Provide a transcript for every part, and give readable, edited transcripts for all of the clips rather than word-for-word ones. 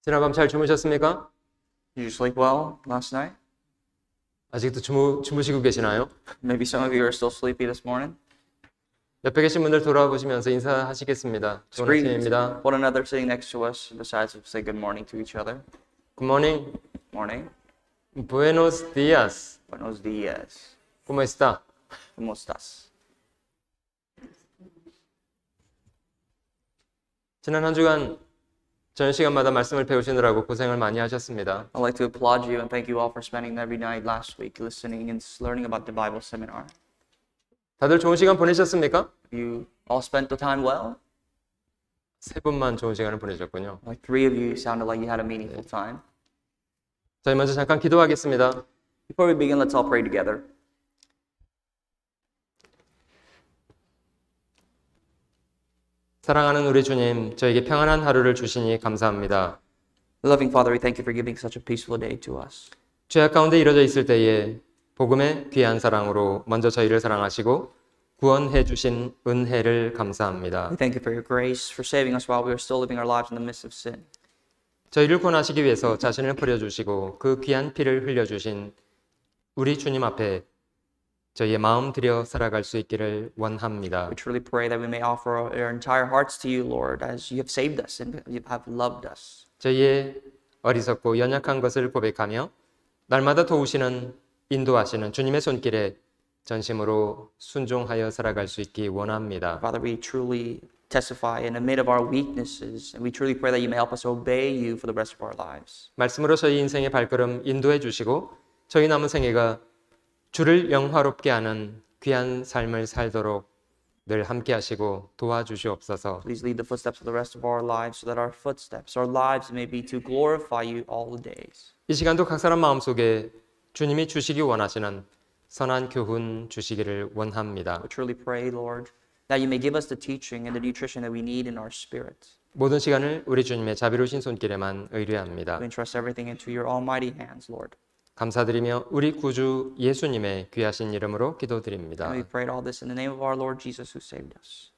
지난 밤 잘 주무셨습니까? Did you sleep well last night? 아직도 주무시고 계시나요? Maybe some of you are still sleepy this morning. 옆에 계신 분들 돌아보시면서 인사하시겠습니다. Let's 좋은 greet 아침입니다. one another sitting next to us. Besides, say good morning to each other. Good morning. Morning. Buenos días. Buenos días. ¿Cómo está? ¿Cómo estás? 지난 한 주간 저녁 시간마다 말씀을 배우시느라고 고생을 많이 하셨습니다. I'd like to applaud you and thank you all for spending every night last week listening and learning about the Bible seminar. 다들 좋은 시간 보내셨습니까? Have you all spent the time well? 세 분만 좋은 시간을 보내셨군요. Like 3 of you sounded like you had a meaningful time. 저희 먼저 잠깐 기도하겠습니다. Before we begin, let's all pray together. 사랑하는 우리 주님, 저에게 평안한 하루를 주시니 감사합니다. Loving Father, we thank you for giving such a peaceful day to us. 죄악 가운데 이루어져 있을 때에 복음의 귀한 사랑으로 먼저 저희를 사랑하시고 구원해 주신 은혜를 감사합니다. We thank you for your grace, for saving us while we are still living our lives in the midst of sin. 저희를 구원하시기 위해서 자신을 버려주시고 그 귀한 피를 흘려주신 우리 주님 앞에 저희의 마음 들여 살아갈 수 있기를 원합니다. We truly pray that we may offer our entire hearts to you, Lord, as you have saved us and you have loved us. 저희의 어리석고 연약한 것을 고백하며 날마다 도우시는 인도하시는 주님의 손길에 전심으로 순종하여 살아갈 수 있기 원합니다. Father, we truly testify and admit of our weaknesses, and we truly pray that you may help us obey you for the rest of our lives. 말씀으로 저희 인생의 발걸음 인도해 주시고 저희 남은 생애가 주를 영화롭게 하는 귀한 삶을 살도록 늘 함께 하시고 도와주시옵소서. Please lead the footsteps of the rest of our lives so that our footsteps, our lives may be to glorify you all the days. 이 시간도 각 사람 마음속에 주님이 주시기 원하시는 선한 교훈 주시기를 원합니다. We truly pray, Lord, that you may give us the teaching and the nutrition that we need in our spirit. 모든 시간을 우리 주님의 자비로우신 손길에만 의뢰합니다. We entrust everything into your almighty hands, Lord. 감사드리며 우리 구주 예수님의 귀하신 이름으로 기도드립니다. And we prayed all this in the name of our Lord Jesus who saved us.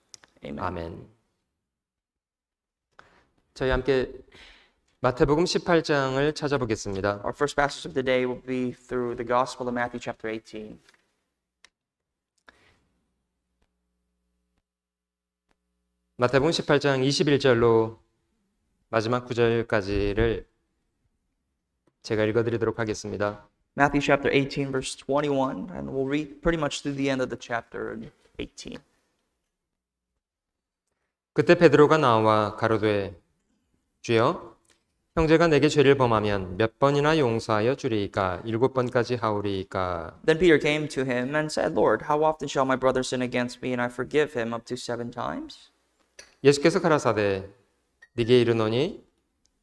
Amen. 아멘. 저희 함께 마태복음 18장을 찾아보겠습니다. Our first passage of the day will be through the Gospel of Matthew chapter 18. 마태복음 18장 21절로 마지막 9절까지를 제가 읽어드리도록 하겠습니다. Matthew chapter 18 verse 21, and we'll read pretty much through the end of the chapter 18. 그때 베드로가 나와 가로되 주여 형제가 내게 죄를 범하면 몇 번이나 용서하여 주리이까 7번까지 하오리이까. Then Peter came to him and said, Lord, how often shall my brother sin against me and I forgive him up to 7 times? 예수께서 가라사대 네게 이르노니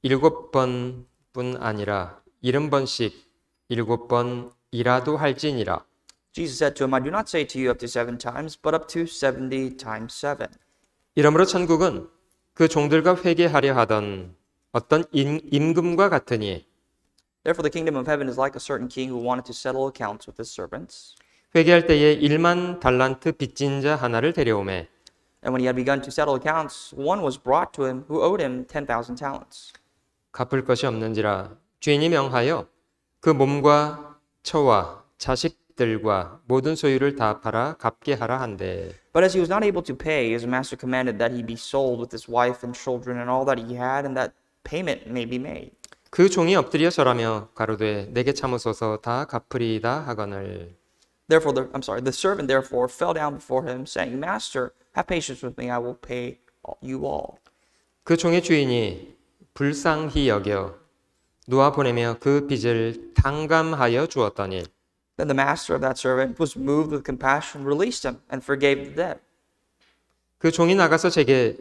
7번뿐 아니라 70번씩 7번이라도 할지니라. Jesus said to him, I do not say to you up to 7 times, but up to 70 times 7. 이러므로 천국은 그 종들과 회개하려 하던 어떤 임금과 같으니 Therefore the kingdom of heaven is like a certain king who wanted to settle accounts with his servants. 회개할 때에 1만 달란트 빚진 자 하나를 데려오매 And when he had begun to settle accounts, one was brought to him who owed him 10,000 talents. 갚을 것이 없는지라 주인이 명하여 그 몸과 처와 자식들과 모든 소유를 다 팔아 갚게 하라 한대. But as he was not able to pay, his master commanded that he be sold with his wife and children and all that he had, and that payment may be made. 그 종이 엎드려 절하며 가로되 내게 참으소서 다 갚으리이다 하거늘. Therefore, the servant therefore fell down before him, saying, Master, have patience with me, I will pay you all. 그 종의 주인이 불쌍히 여겨 놓아 보내며 그 빚을 탕감하여 주었더니 Then the master of that servant was moved with compassion, released him, and forgave the debt. 그 종이 나가서 제게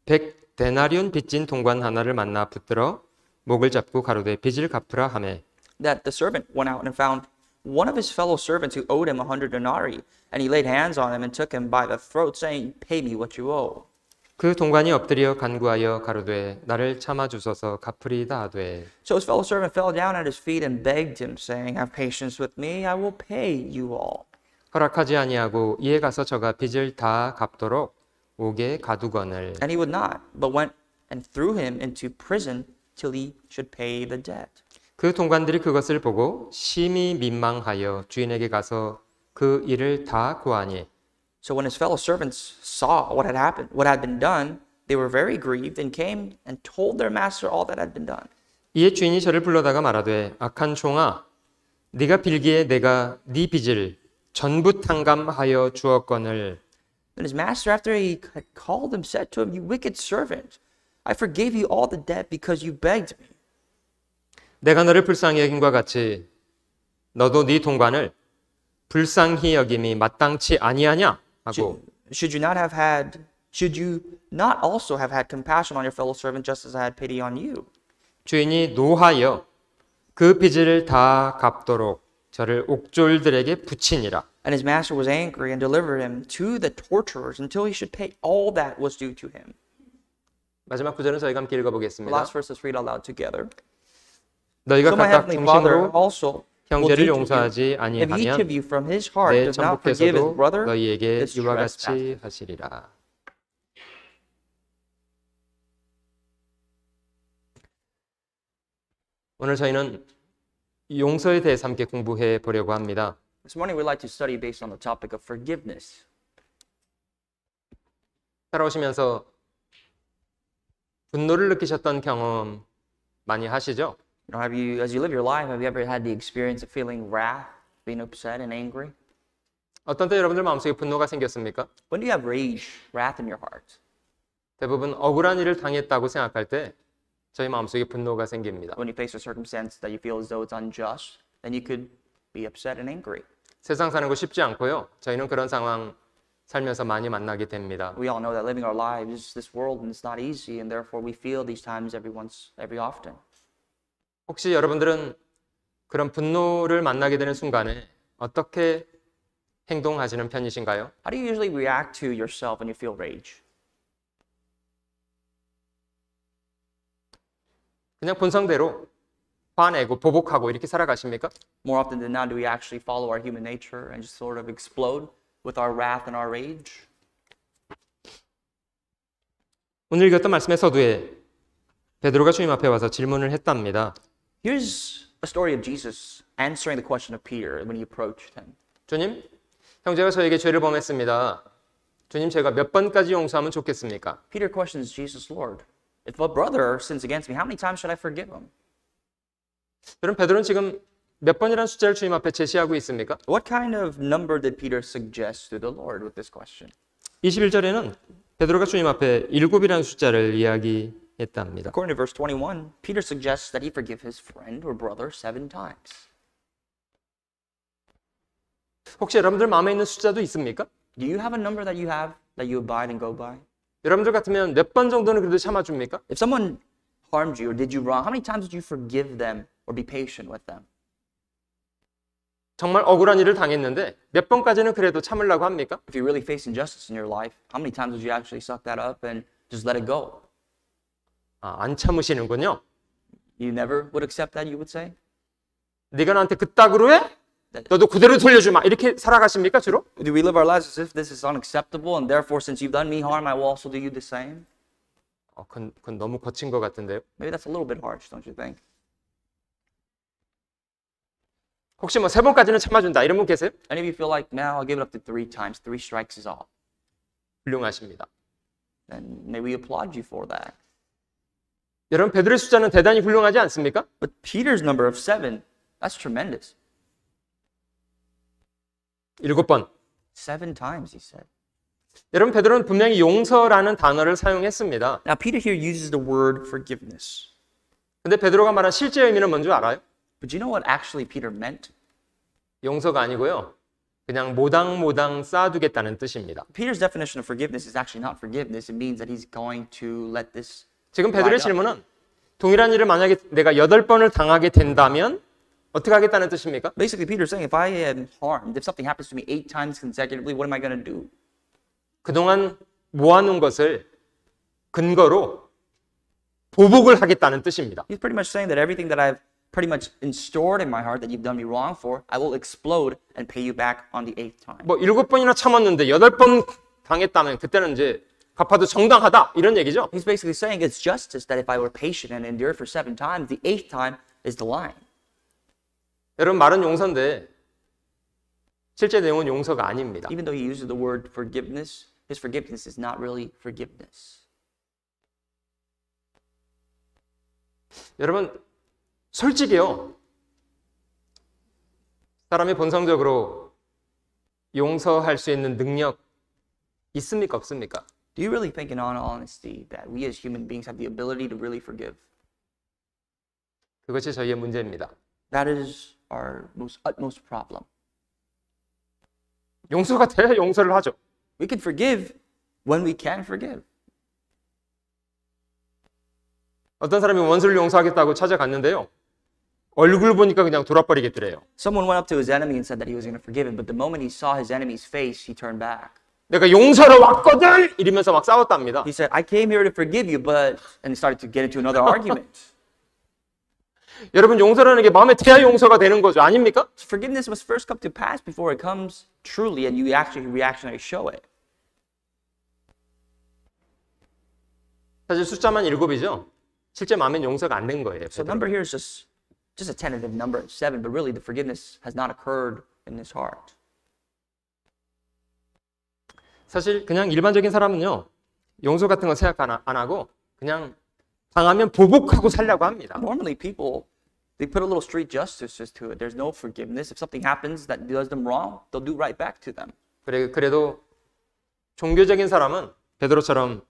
100데나리온 빚진 동관 하나를 만나 붙들어 목을 잡고 가로되 빚을 갚으라 하매 That the servant went out and found one of his fellow servants who owed him 100 denarii, and he laid hands on him and took him by the throat, saying, Pay me what you owe. 그 동관이 엎드려 간구하여 가로되 나를 참아 주소서 갚으리이다 하되 So his fellow servant fell down at his feet and begged him, saying, Have patience with me, I will pay you all. 허락하지 아니하고 이에 가서 저가 빚을 다 갚도록 옥에 가두거늘. And he would not, but went and threw him into prison till he should pay the debt. 그 동관들이 그것을 보고 심히 민망하여 주인에게 가서 그 일을 다 고하니 So when his fellow servants saw what had happened, what had been done, they were very grieved and came and told their master all that had been done. 이에 주인이 저를 불러다가 말하되 악한 종아 네가 빌기에 내가 네 빚을 전부 탕감하여 주었거늘 Then his master, after he had called him, said to him, "You wicked servant, I forgave you all the debt because you begged me." 내가 너를 불쌍히 여김과 같이 너도 네 동관을 불쌍히 여김이 마땅치 아니하냐 하고 Should you not also have had compassion on your fellow servant just as I had pity on you? 주인이 노하여 그 빚을 다 갚도록 저를 옥졸들에게 붙이니라. And his master was angry and delivered him to the torturers until he should pay all that was due to him. 마지막 구절은 저희가 함께 The 읽어보겠습니다. last verse, let's read out loud together. 너희가 So my 각각 heavenly Father 중심으로 also will 형제를 do to you 용서하지 if each 아니하면 of you from his heart 내 does not forgive his 천부께서도 brother 너희에게 his 이와 trespass. 같이 하시리라. 오늘 저희는 용서에 대해서 함께 공부해 보려고 합니다. This morning we'd like to study based on the topic of forgiveness. 살아오시면서 분노를 느끼셨던 경험 많이 하시죠? As you live your life, have you ever had the experience of feeling wrath, being upset and angry? 어떤 때 여러분들 마음속에 분노가 생겼습니까? When do you have rage, wrath in your heart? 대부분 억울한 일을 당했다고 생각할 때 저희 마음속에 분노가 생깁니다. When you face a circumstance that you feel as though it's unjust, then you could be upset and angry. 세상 사는 거 쉽지 않고요. 저희는 그런 상황 살면서 많이 만나게 됩니다. We all know that living our lives, this world, and it's not easy, and therefore we feel these times every often. 혹시 여러분들은 그런 분노를 만나게 되는 순간에 어떻게 행동하시는 편이신가요? How do you usually react to yourself when you feel rage? 그냥 본성대로 화내고 보복하고 이렇게 살아가십니까? More often than not, do we actually follow our human nature and just sort of explode with our wrath and our rage? 오늘 읽었던 말씀의 서두에 베드로가 주님 앞에 와서 질문을 했답니다. Here's a story of Jesus answering the question of Peter when he approached him. 주님, 형제가 저에게 죄를 범했습니다. 주님, 제가 몇 번까지 용서하면 좋겠습니까? Peter questions Jesus, Lord, if a brother sins against me, how many times should I forgive him? 여러분, 베드로는 지금 몇 번이라는 숫자를 주님 앞에 제시하고 있습니까? What kind of number did Peter suggest to the Lord with this question? 21절에는 베드로가 주님 앞에 7이라는 숫자를 이야기했답니다. According to verse 21, Peter suggests that he forgive his friend or brother 7 times. 혹시 여러분들 마음에 있는 숫자도 있습니까? Do you have a number that you abide and go by? 여러분들 같으면 몇 번 정도는 그래도 참아줍니까? If someone harmed you or did you wrong, how many times did you forgive them or be patient with them? 정말 억울한 일을 당했는데 몇 번까지는 그래도 참으려고 합니까? If you really face injustice in your life, how many times would you actually suck that up and just let it go? 안 참으시는군요. You never would accept that, you would say? 네가 나한테 그따구로 해? 너도 그대로 돌려주마. 이렇게 살아가십니까 주로? Do we live our lives as if this is unacceptable and therefore since you've done me harm, I will also do you the same? 그건 너무 거친 것 같은데요. Maybe that's a little bit harsh, don't you think? 혹시 뭐 3번까지는 참아준다 이런 분 계세요? Any of you feel like, man, I'll give it up to 3 times. 3 strikes is all. 훌륭하십니다. Then may we applaud you for that. 여러분 베드로의 숫자는 대단히 훌륭하지 않습니까? But Peter's number of 7, that's tremendous. 7번. 7 times, he said. 여러분 베드로는 분명히 용서라는 단어를 사용했습니다. Now, Peter here uses the word forgiveness. 근데 베드로가 말한 실제 의미는 뭔지 알아요? But you know what actually Peter meant? 용서가 아니고요. 그냥 모당모당 쌓아두겠다는 뜻입니다. Peter's definition of forgiveness is actually not forgiveness. It means that he's going to let this. 지금 베드로의 질문은 동일한 일을 만약에 내가 8번을 당하게 된다면 어떻게 하겠다는 뜻입니까? Basically, Peter's saying, if I am harmed, if something happens to me 8 times consecutively, what am I going to do? 그동안 모아놓은 것을 근거로 보복을 하겠다는 뜻입니다. He's pretty much saying that everything that I've pretty much stored in my heart that you've done me wrong for, I will explode and pay you back on the 8th time. 뭐 7번이나 참았는데 8번 당했다면 그때는 이제 갚아도 정당하다 이런 얘기죠. He's basically saying it's justice that if I were patient and endured for 7 times, the 8th time is the line. 여러분 말은 용서인데 실제 내용은 용서가 아닙니다. Even though he uses the word forgiveness, his forgiveness is not really forgiveness. 여러분 솔직히요. 사람이 본성적으로 용서할 수 있는 능력 있습니까? 없습니까? Do you really think in all honesty that we as human beings have the ability to really forgive? 그것이 저희의 문제입니다. That is our utmost problem. 용서가 돼야 용서를 하죠. We can forgive when we can forgive. 어떤 사람이 원수를 용서하겠다고 찾아갔는데요. 얼굴 보니까 그냥 돌아버리겠더래요. Someone went up to his enemy and said that he was going to forgive him, but the moment he saw his enemy's face, he turned back. 내가 용서를 왔거든! 이러면서 막 싸웠답니다. He said, I came here to forgive you, but... And he started to get into another argument. 여러분 용서라는 게 마음에 돼야 용서가 되는 거죠. 아닙니까? So forgiveness must first come to pass before it comes truly and you actually reactionally show it. 사실 숫자만 7이죠. 실제 마음엔 용서가 안 된 거예요. So the number here is just a tentative number, 7, but really the forgiveness has not occurred in his heart. 사실 그냥 일반적인 사람은요. 용서 같은 거 생각 안 하고 그냥 당하면 보복하고 살려고 합니다. Normally people, they put a little street justice to it. There's no forgiveness. If something happens that does them wrong, they'll do right back to them. 그래도 종교적인 사람은 베드로처럼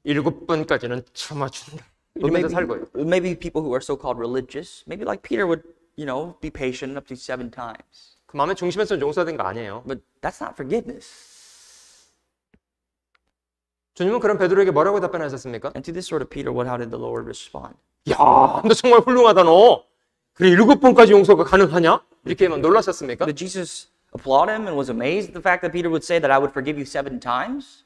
7번까지는 참아준다. 이러면서 살고요. Maybe people who are so-called religious, maybe like Peter would, be patient up to 7 times. 그 마음의 중심에서는 용서된 거 아니에요. But that's not forgiveness. 주님은 그런 베드로에게 뭐라고 답변하셨습니까? And to this sort of Peter, how did the Lord respond? 야, 너 정말 훌륭하다 너. 그래 7번까지 용서가 가능하냐? 이렇게만 놀라셨습니까? Did Jesus applaud him and was amazed at the fact that Peter would say that I would forgive you 7 times?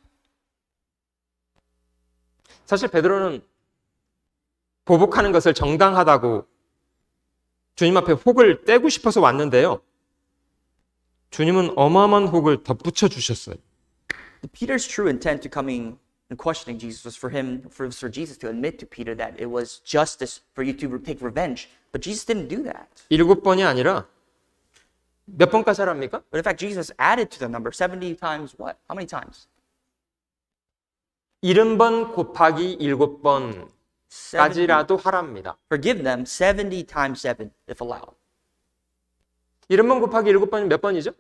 사실 베드로는 보복하는 것을 정당하다고 주님 앞에 혹을 떼고 싶어서 왔는데요. 주님은 어마어마한 혹을 덧붙여 주셨어요. Peter's true intent to coming and questioning Jesus was for Jesus to admit to Peter that it was justice for you to take revenge. But Jesus didn't do that. 7번이 아니라 몇 번까지 하랍니까? But in fact, Jesus added to the number 70 times what? How many times? 70번 곱하기 7번까지라도 하랍니다. Forgive them 70 times 7 if allowed. 70번 곱하기 7번이 몇 번이죠?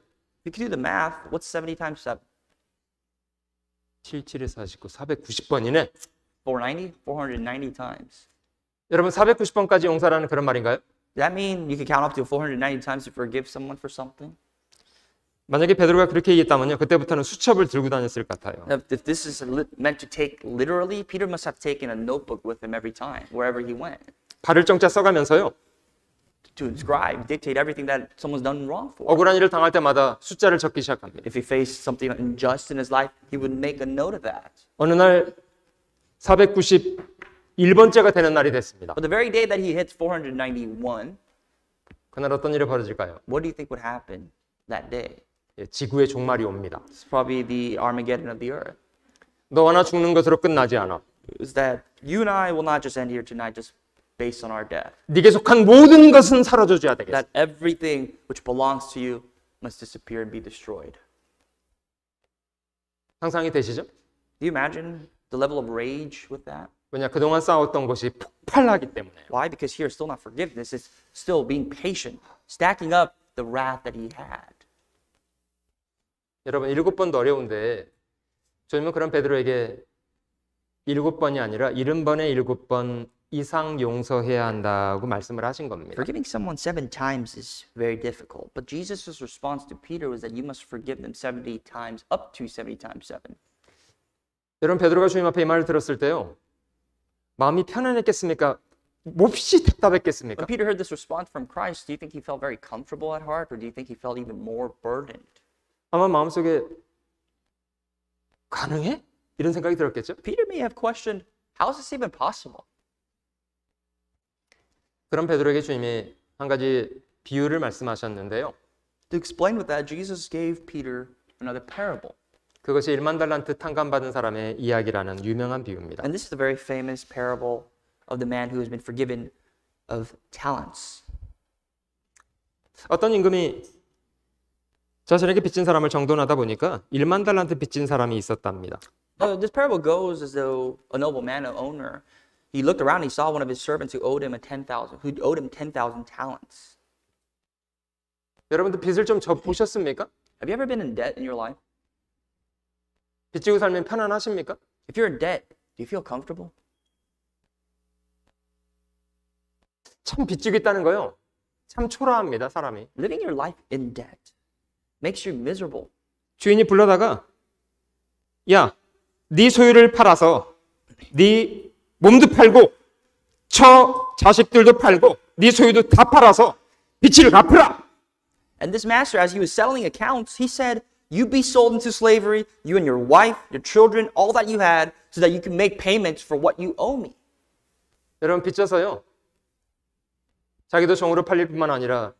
You can do the math. What's 70 times 7? 7, 7에 49, 490번이네. 490 times. 여러분 490번까지 용서라는 그런 말인가요? Does that mean you can count up to 490 times to forgive someone for something? 만약에 베드로가 그렇게 얘기했다면요. 그때부터는 수첩을 들고 다녔을 것 같아요. If this is meant to take literally, Peter must have taken a notebook with him every time, wherever he went, 발을 정자 써가면서요. to inscribe, dictate everything that someone's done wrong for. 억울한 일을 당할 때마다 숫자를 적기 시작합니다. If he faced something unjust in his life, he would make a note of that. 어느 날 491번째가 되는 날이 됐습니다. But the very day that he hits 491, 그날 어떤 일이 벌어질까요? what do you think would happen that day? 예, 지구의 종말이 옵니다. It's probably the Armageddon of the earth. 너와 나 죽는 것으로 끝나지 않아. Is that you and I will not just end here tonight just based on our death. 네게 속한 모든 것은 사라져줘야 되겠어. That everything which belongs to you must disappear and be destroyed. 상상이 되시죠? Do you imagine the level of rage with that? 왜냐 그동안 싸웠던 것이 폭발하기 때문에. Why? Because here, still not forgiveness. It's still being patient, stacking up the wrath that he had. 여러분 7번도 어려운데 주님은 그런 베드로에게 7번이 아니라 70번에 7번 이상 용서해야 한다고 말씀을 하신 겁니다. Forgiving someone 7 times is very difficult, but Jesus' response to Peter was that you must forgive them 70 times, up to 70 times 7. 여러분 베드로가 주님 앞에 이 말을 들었을 때요. 마음이 편안했겠습니까? 몹시 답답했겠습니까? When Peter heard this response from Christ, do you think he felt very comfortable at heart, or do you think he felt even more burdened? 아마 마음속에 가능해? 이런 생각이 들었겠죠? Peter may have questioned, how is this even possible? 그런 베드로에게 주님이 한 가지 비유를 말씀하셨는데요. To explain with that, Jesus gave Peter another parable. 그것이 1만 달란트 탕감받은 사람의 이야기라는 유명한 비유입니다. And this is the very famous parable of the man who has been forgiven of talents. 어떤 임금이 자신에게 빚진 사람을 정돈하다 보니까 1만 달란트 빚진 사람이 있었답니다. This parable goes as though a nobleman, an owner, he looked around and he saw one of his servants who owed him 10,000 talents. 여러분들 빚을 좀 보셨습니까? Have you ever been in debt in your life? 빚지고 살면 편안하십니까? If you're in debt, do you feel comfortable? 참 빚지고 있다는 거요. 참 초라합니다, 사람이. Living your life in debt makes you miserable. 주인이 불러다가 야, 네 소유를 팔아서 네 몸도 팔고 처 자식들도 팔고 네 소유도 다 팔아서 빚을 갚으라. And this master, as he was settling accounts, he said, you be sold into slavery, you and your wife, your children, all that you had, so that you can make payments for what you owe me. 여러분 빚져서요. 자기도 종으로 팔릴 뿐만 아니라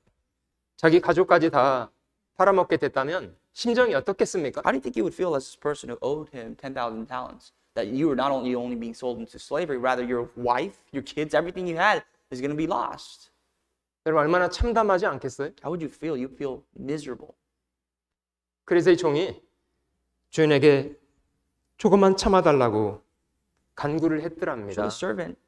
자기 가족까지 다 팔아먹게 됐다면 심정이 어떻겠습니까? How do you think you would feel as this person who owed him 10,000 talents? That you were not only being sold into slavery, rather your wife, your kids, everything you had is going to be lost. 여러분 얼마나 참담하지 않겠어요? How would you feel? You'd feel miserable. 그래서 이 종이 주인에게 조금만 참아달라고 간구를 So 했더랍니다. the servant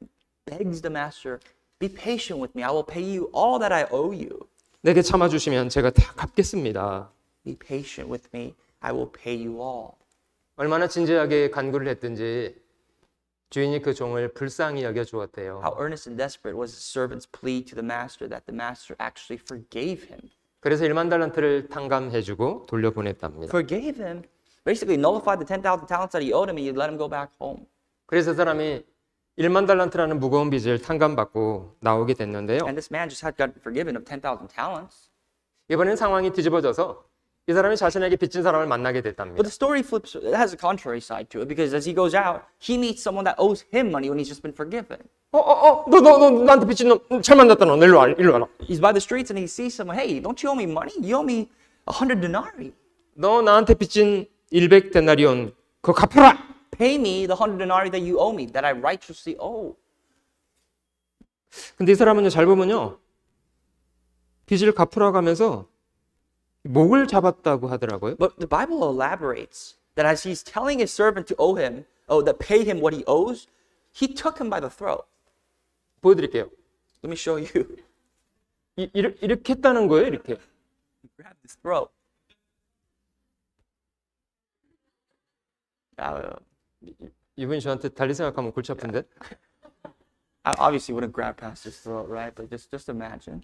begs the master, be patient with me. I will pay you all that I owe you. 내게 참아주시면 제가 다 갚겠습니다. Be patient with me. I will pay you all. 얼마나 진지하게 간구를 했든지 주인이 그 종을 불쌍히 여겨주었대요. How earnest and desperate was the servant's plea to the master that the master actually forgave him. 그래서 1만 달란트를 탕감해주고 돌려보냈답니다. Forgave him. Basically nullified the 10,000 talents that he owed him and you let him go back home. 그래서 사람이 1만 달란트라는 무거운 빚을 탕감받고 나오게 됐는데요. And this man just had gotten forgiven of 10,000 talents. 이번엔 상황이 뒤집어져서 이 사람이 자신에게 빚진 사람을 만나게 됐답니다. But the story flips, it has a contrary side to it because as he goes out, he meets someone that owes him money when he's just been forgiven. 너 나한테 빚진 놈 잘 만났다 너 일로 와라. He's by the streets and he sees someone, hey, don't you owe me money? You owe me 100 denarii. 너 나한테 빚진 100 데나리온 그거 갚아라. Pay me the 100 denarii that you owe me, that I righteously owe. 근데 이 사람은요 잘 보면요 빚을 갚으라고 하면서 목을 잡았다고 하더라고요. But the Bible elaborates that as he's telling his servant to owe him, that pay him what he owes, he took him by the throat. 보여드릴게요. Let me show you. 이렇게 했다는 거예요. 이렇게. He grabbed his throat. 이분이 저한테 달리 생각하면 골치 아픈데. I obviously wouldn't grab past his throat, right? But just imagine.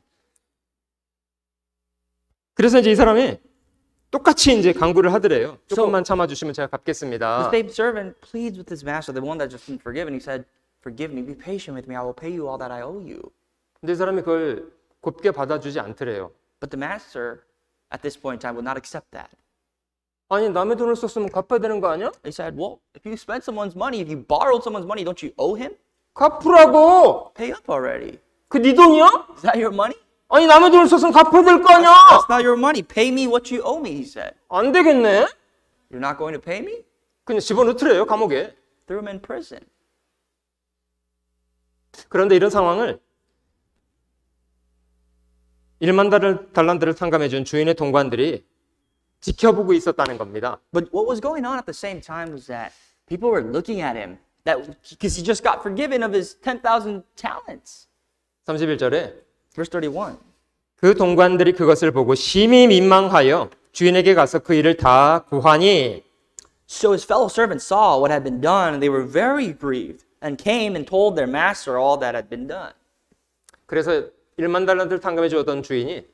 그래서 이제 이 사람이 똑같이 이제 강구를 하더래요. 조금만 참아주시면 제가 갚겠습니다. The same servant pleads with his master, the one that just been forgiven. He said, forgive me, be patient with me, I will pay you all that I owe you. 근데 이 사람이 그걸 곱게 받아주지 않더래요. But the master, at this point in time, would not accept that. 아니 남의 돈을 썼으면 갚아야 되는 거 아니야? He said, well, if you spent someone's money, if you borrowed someone's money, don't you owe him? 갚으라고. Pay up already. 그 네 돈이야? Is that your money? 아니 남의 돈을 썼으면 갚아야 될 거 아니야? That's not your money. Pay me what you owe me, he said. 안 되겠네. You're not going to pay me? 그냥 집어넣더래요 감옥에. Threw him in prison. 그런데 이런 상황을 1만 달란트를 탕감해준 주인의 동관들이 지켜보고 있었다는 겁니다. But what was going on at the same time was that people were looking at him because he just got forgiven of his 10,000 talents. 31절에 Verse 31. 그 동관들이 그것을 보고 심히 민망하여 주인에게 가서 그 일을 다 고하니 So his fellow servants saw what had been done, and they were very grieved, and came and told their master all that had been done. 그래서 1만 달란트를 탕감해 주었던 주인이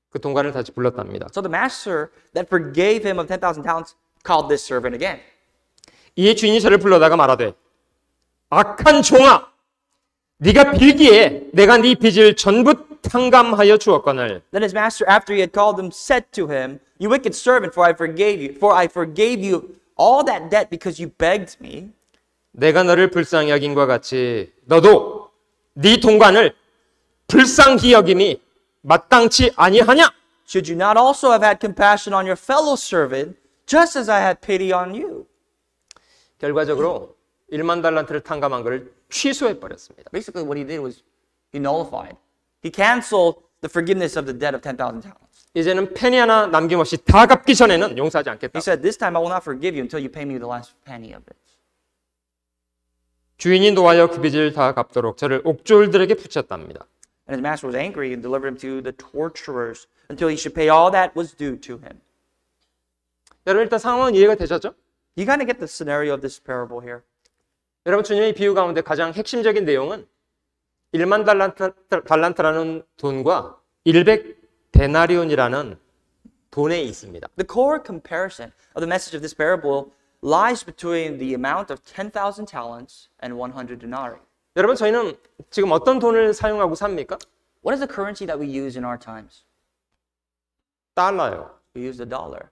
그 동관을 다시 불렀답니다. So the master that forgave him of 10,000 talents called this servant again. 이에 주인이 저를 불러다가 말하되 악한 종아 네가 빌기에 내가 네 빚을 전부 탕감하여 주었거늘. Then his master, after he had called him, said to him, You wicked servant, for I forgave you all that debt because you begged me. 내가 너를 불쌍히 여김과 같이 너도 네 동관을 불쌍히 여김이 마땅치 아니하냐? Should you not also have had compassion on your fellow servant, just as I had pity on you. 결과적으로 1만 달란트를 탕감한 것을 취소해 버렸습니다. Basically, what he did was he nullified. He canceled the forgiveness of the debt of 10,000 talents. 이제는 페니 하나 남김없이 다 갚기 전에는 용서하지 않겠다. He said, this time I will not forgive you until you pay me the last penny of it. 주인이 노하여 그 빚을 다 갚도록 저를 옥졸들에게 붙였답니다. And his master was angry and delivered him to the torturers until he should pay all that was due to him. 여러분 일단 상황은 이해가 되셨죠? You kind of get the scenario of this parable here. 여러분 주님의 비유 가운데 가장 핵심적인 내용은 1만 달란트라는 돈과 100데나리온이라는 돈에 있습니다. The core comparison of the message of this parable lies between the amount of 10,000 talents and 100 denarii. 여러분 저희는 지금 어떤 돈을 사용하고 삽니까? What is the currency that we use in our times? 달러요. We use the dollar.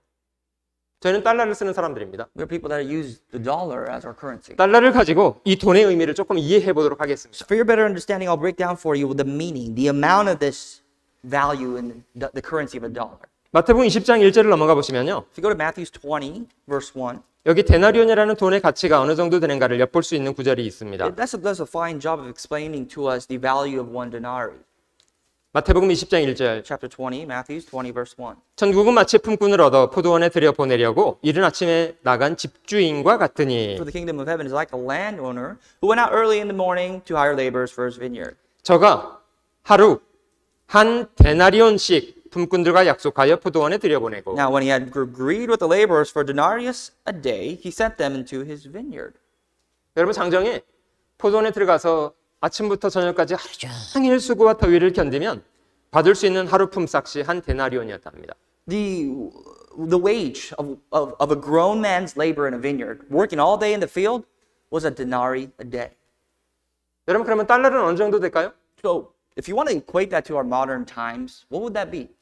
저희는 달러를 쓰는 사람들입니다. We're people that use the dollar as our currency. 달러를 가지고 이 돈의 의미를 조금 이해해 보도록 하겠습니다. So for your better understanding, I'll break down for you the meaning, the amount of this value in the currency of a dollar. 마태복음 20장 1절을 넘어가 보시면요. If you go to Matthew 20, verse 1, 여기 데나리온이라는 돈의 가치가 어느 정도 되는가를 엿볼 수 있는 구절이 있습니다. it does a fine job of explaining to us the value of one denarii. 마태복음 20장 1절. Chapter 20, Matthew 20, verse 1. 천국은 마치 품꾼을 얻어 포도원에 들여 보내려고 이른 아침에 나간 집주인과 같으니 For the kingdom of heaven is like a landowner who went out early in the morning to hire laborers for his vineyard. 저가 하루 한 데나리온씩 품꾼들과 약속하여 포도원에 들여보내고 Now, when he had agreed with the laborers for denarius a day, he sent them into his vineyard. 여러분 장정에 포도원에 들어가서 아침부터 저녁까지 하루 종일 수고와 더위를 견디면 받을 수 있는 하루 품삯이 한 데나리온이었답니다. The wage of a grown man's labor in a vineyard, working all day in the field, was a denarii a day. 여러분 그러면 달러는 어느 정도 될까요? So, if you want to equate that to our modern times, what would that be?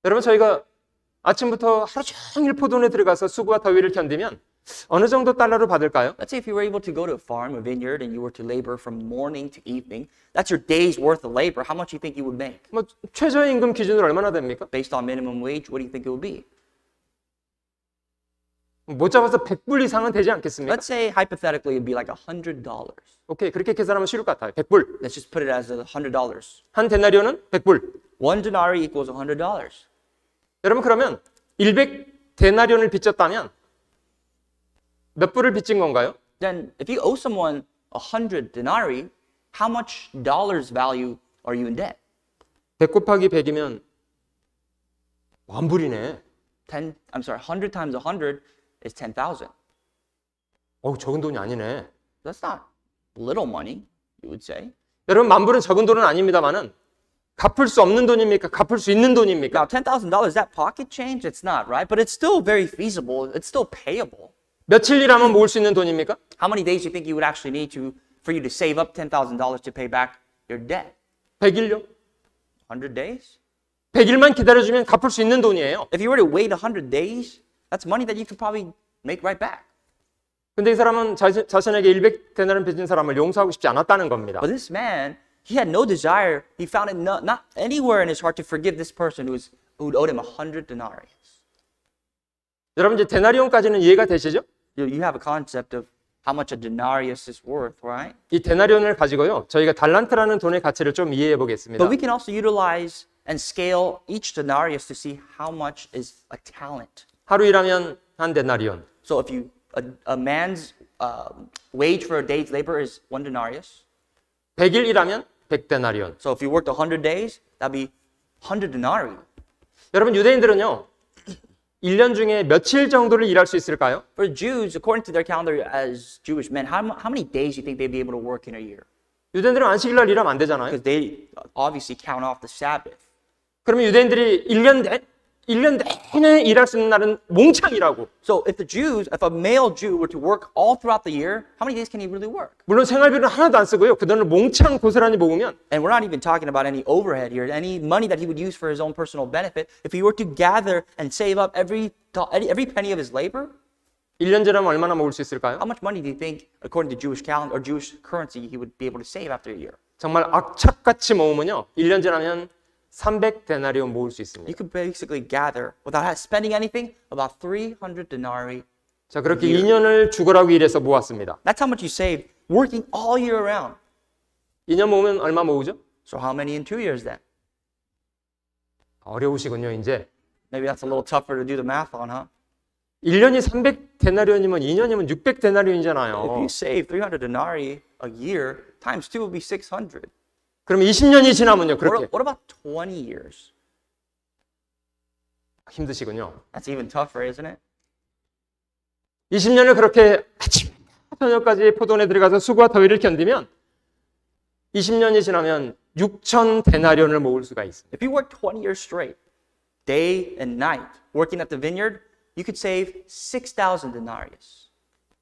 여러분 저희가 아침부터 하루 종일 포도원에 들어가서 수고와 더위를 견디면 어느 정도 달러로 받을까요? Let's say if you were able to go to a farm, a vineyard, and you were to labor from morning to evening, that's your day's worth of labor. How much do you think you would make? 뭐 최저임금 기준으로 얼마나 됩니까? Based on minimum wage, what do you think it would be? 못 잡아서 100불 이상은 되지 않겠습니까? Let's say hypothetically it'd be like $100. 오케이 그렇게 계산하면 쉬울 것 같아요. 100불. Let's just put it as $100. 한 데나리온은 100불. One denarii equals $100. 여러분 그러면 100데나리온을 빚졌다면 몇 불을 빚진 건가요? Then if you owe someone 100 denarii, how much dollars value are you in debt? 100 곱하기 100이면 만불이네. 100 times 100 is 10,000. 적은 돈이 아니네. That's not little money, you would say. 여러분 만불은 적은 돈은 아닙니다만은 갚을 수 없는 돈입니까? 갚을 수 있는 돈입니까? Now, $10,000, is that pocket change? It's not, right? But it's still very feasible. It's still payable. 며칠 일하면 모을 수 있는 돈입니까? How many days do you think you would actually need for you to save up $10,000 to pay back your debt? 100일요? 100 days? 100일만 기다려주면 갚을 수 있는 돈이에요. If you were to wait 100 days, that's money that you could probably make right back. 근데 이 사람은 자신에게 100데나리온 빚진 사람을 용서하고 싶지 않았다는 겁니다. But this man, he had no desire. He found it not anywhere in his heart to forgive this person who owed him 100 denarii. 여러분 이제 데나리온까지는 이해가 되시죠? You have a concept of how much a denarius is worth, right? 이 데나리온을 가지고요. 저희가 달란트라는 돈의 가치를 좀 이해해 보겠습니다. But we can also utilize and scale each denarius to see how much is a talent. 하루 일하면 한 데나리온. So if a man's wage for a day's labor is 1 denarius. 100일 일하면 100데나리온. So if you worked 100 days, that'd be 100 denarii. 여러분 유대인들은요. 1년 중에 며칠 정도를 일할 수 있을까요? For Jews, according to their calendar as Jewish men, how many days do you think they'd be able to work in a year? 유대인들은 안식일 날 일하면 안 되잖아요. Because they obviously count off the Sabbath. 그러면 유대인들이 1년 내내 일할 수 있는 날은 몽창 일하고. So if a male Jew were to work all throughout the year, how many days can he really work? 물론 생활비는 하나도 안 쓰고요. 그 돈을 몽창 고스란히 모으면 And we're not even talking about any overhead here, any money that he would use for his own personal benefit. If he were to gather and save up every penny of his labor, 1년 지나면 얼마나 모을 수 있을까요? how much money do you think, according to Jewish calendar or Jewish currency, he would be able to save after a year? 정말 악착같이 모으면요. 1년 지나면 300데나리온 모을 수 있습니다. You could basically gather, without spending anything, about 300 denarii. 자, 그렇게 2년을 죽으라고 일해서 모았습니다. That's how much you saved working all year round. 2년 모으면 얼마 모으죠? So how many in 2 years then? 어려우시군요, 이제. Maybe that's a little tougher to do the math on, huh? 1년이 300데나리온이면 2년이면 If 600데나리온이잖아요. you save 300 denarii a year, times 2 will be 600. 그럼 20년이 지나면요, 그렇게. What about 20 years? 힘드시군요. That's even tougher, isn't it? 20년을 그렇게 아침, 저녁까지 포도원에 들어가서 수고와 더위를 견디면 20년이 지나면 6,000데나리온을 모을 수가 있습니다. If you work 20 years straight, day and night, working at the vineyard, you could save 6,000 denarius.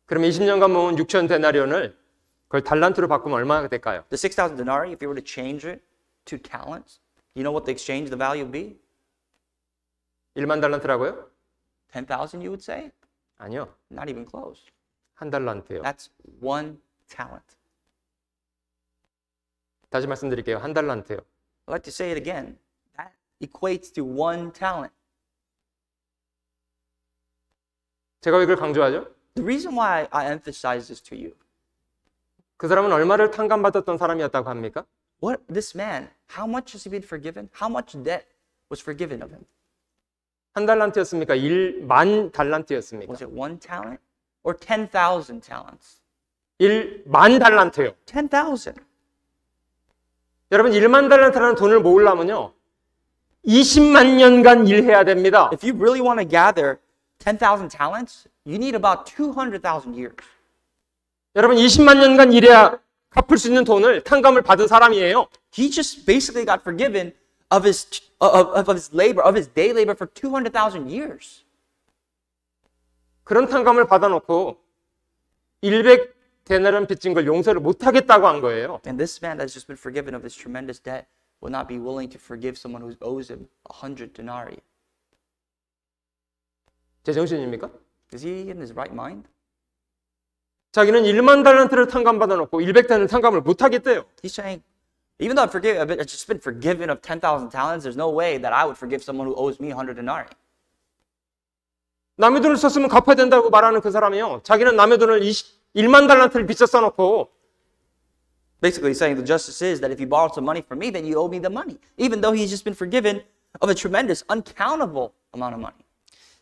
그러면 20년간 모은 6,000데나리온을 그걸 달란트로 바꾸면 얼마가 될까요? The 6,000 denarii, if you were to change it to talents, you know what the exchange, the value would be? 1만 달란트라고요? 10,000, you would say? 아니요. Not even close. 한 달란트요. That's 1 talent. 다시 말씀드릴게요. 한 달란트요. I'd like to say it again. That equates to 1 talent. 제가 왜 이걸 강조하죠? The reason why I emphasize this to you, 그 사람은 얼마를 탕감받았던 사람이었다고 합니까? what this man, how much has he been forgiven? How much debt was forgiven of him? 한 달란트였습니까? 1만 달란트였습니까? Was it 1 talent or 10,000 talents? 1만 달란트요. 10,000. 여러분 1만 달란트라는 돈을 모으려면요. 20만 년간 일해야 됩니다. If you really want to gather 10,000 talents, you need about 200,000 years. 여러분 20만 년간 일해야 갚을 수 있는 돈을 탕감을 받은 사람이에요. He just basically got forgiven of his labor, of his day labor for 200,000 years. 그런 탕감을 받아놓고 100데나리온 빚진 걸 용서를 못하겠다고 한 거예요. And this man that's just been forgiven of his tremendous debt will not be willing to forgive someone who owes him 100 denarii. 제정신입니까? Is he in his right mind? 자기는 1만 달란트를 탕감받아놓고 100데나리온 탕감을 못하겠대요. He's saying, even though I've just been forgiven of 10,000 talents, there's no way that I would forgive someone who owes me 100 denarii. 남의 돈을 썼으면 갚아야 된다고 말하는 그 사람이요. 자기는 남의 돈을 1만 달란트를 빚져 써놓고 Basically saying the justice is that if you borrowed some money from me, then you owe me the money, even though he's just been forgiven of a tremendous, uncountable amount of money.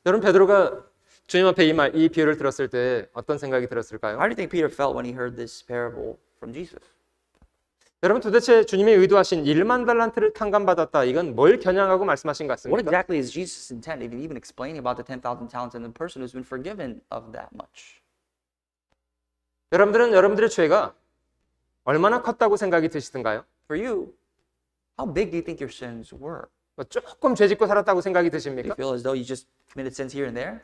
여러분 베드로가 주님 앞에 이 비유를 들었을 때 어떤 생각이 들었을까요? How do you think Peter felt when he heard this parable from Jesus? 여러분 도대체 주님이 의도하신 1만 달란트를 탕감받았다. 이건 뭘 겨냥하고 말씀하신 것 What 같습니까? exactly is Jesus' intent in even explaining about the 10,000 talents and the person who's been forgiven of that much? 여러분들은 여러분들의 죄가 얼마나 컸다고 생각이 드시던가요? For you, how big do you think your sins were? 뭐 조금 죄 짓고 살았다고 생각이 Do you 드십니까? feel as though you just committed sins here and there?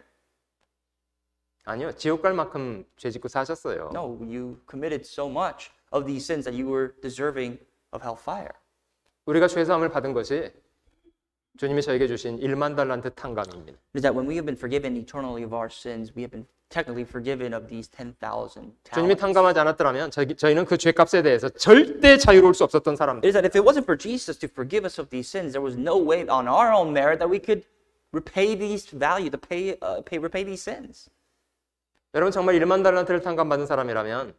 아니요. 지옥 갈 만큼 죄 짓고 사셨어요. No, you committed so much of these sins that you were deserving of hellfire. 우리가 죄사함을 받은 것이 주님이 저에게 주신 1만 달란트 탕감입니다. It is that when we have been forgiven eternally of our sins, we have been technically forgiven of these 10,000 주님이 talents. 탕감하지 않았더라면 저희는 그 죄값에 대해서 절대 자유로울 수 없었던 It 사람들. is that if it wasn't for Jesus to forgive us of these sins, there was no way on our own merit that we could repay these repay these sins. 여러분 정말 1만 달란트를 탕감받은 사람이라면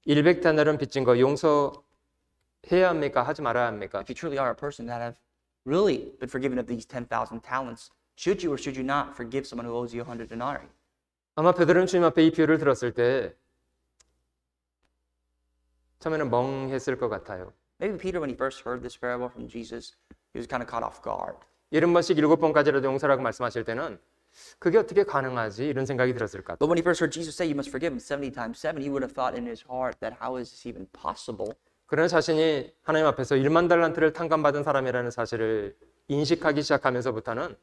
100데나리온 빚진 거 용서해야 합니까? 하지 말아야 합니까? If you truly are a person that have really been forgiven of these 10,000 talents, should you or should you not forgive someone who owes you 100 denarii? 아마 베드로는 주님 앞에 이 비유를 들었을 때 처음에는 멍했을 것 같아요. Maybe Peter, when he first heard this parable from Jesus, he was kind of caught off guard. 70번씩 7번까지라도 용서라고 말씀하실 때는 그게 어떻게 가능하지? 이런 생각이 들었을 것 같아요. But when he first heard Jesus say you must forgive him 70 times 7, he would have thought in his heart that how is this even possible? 그러나 자신이 하나님 앞에서 1만 달란트를 탕감받은 사람이라는 사실을 인식하기 시작하면서부터는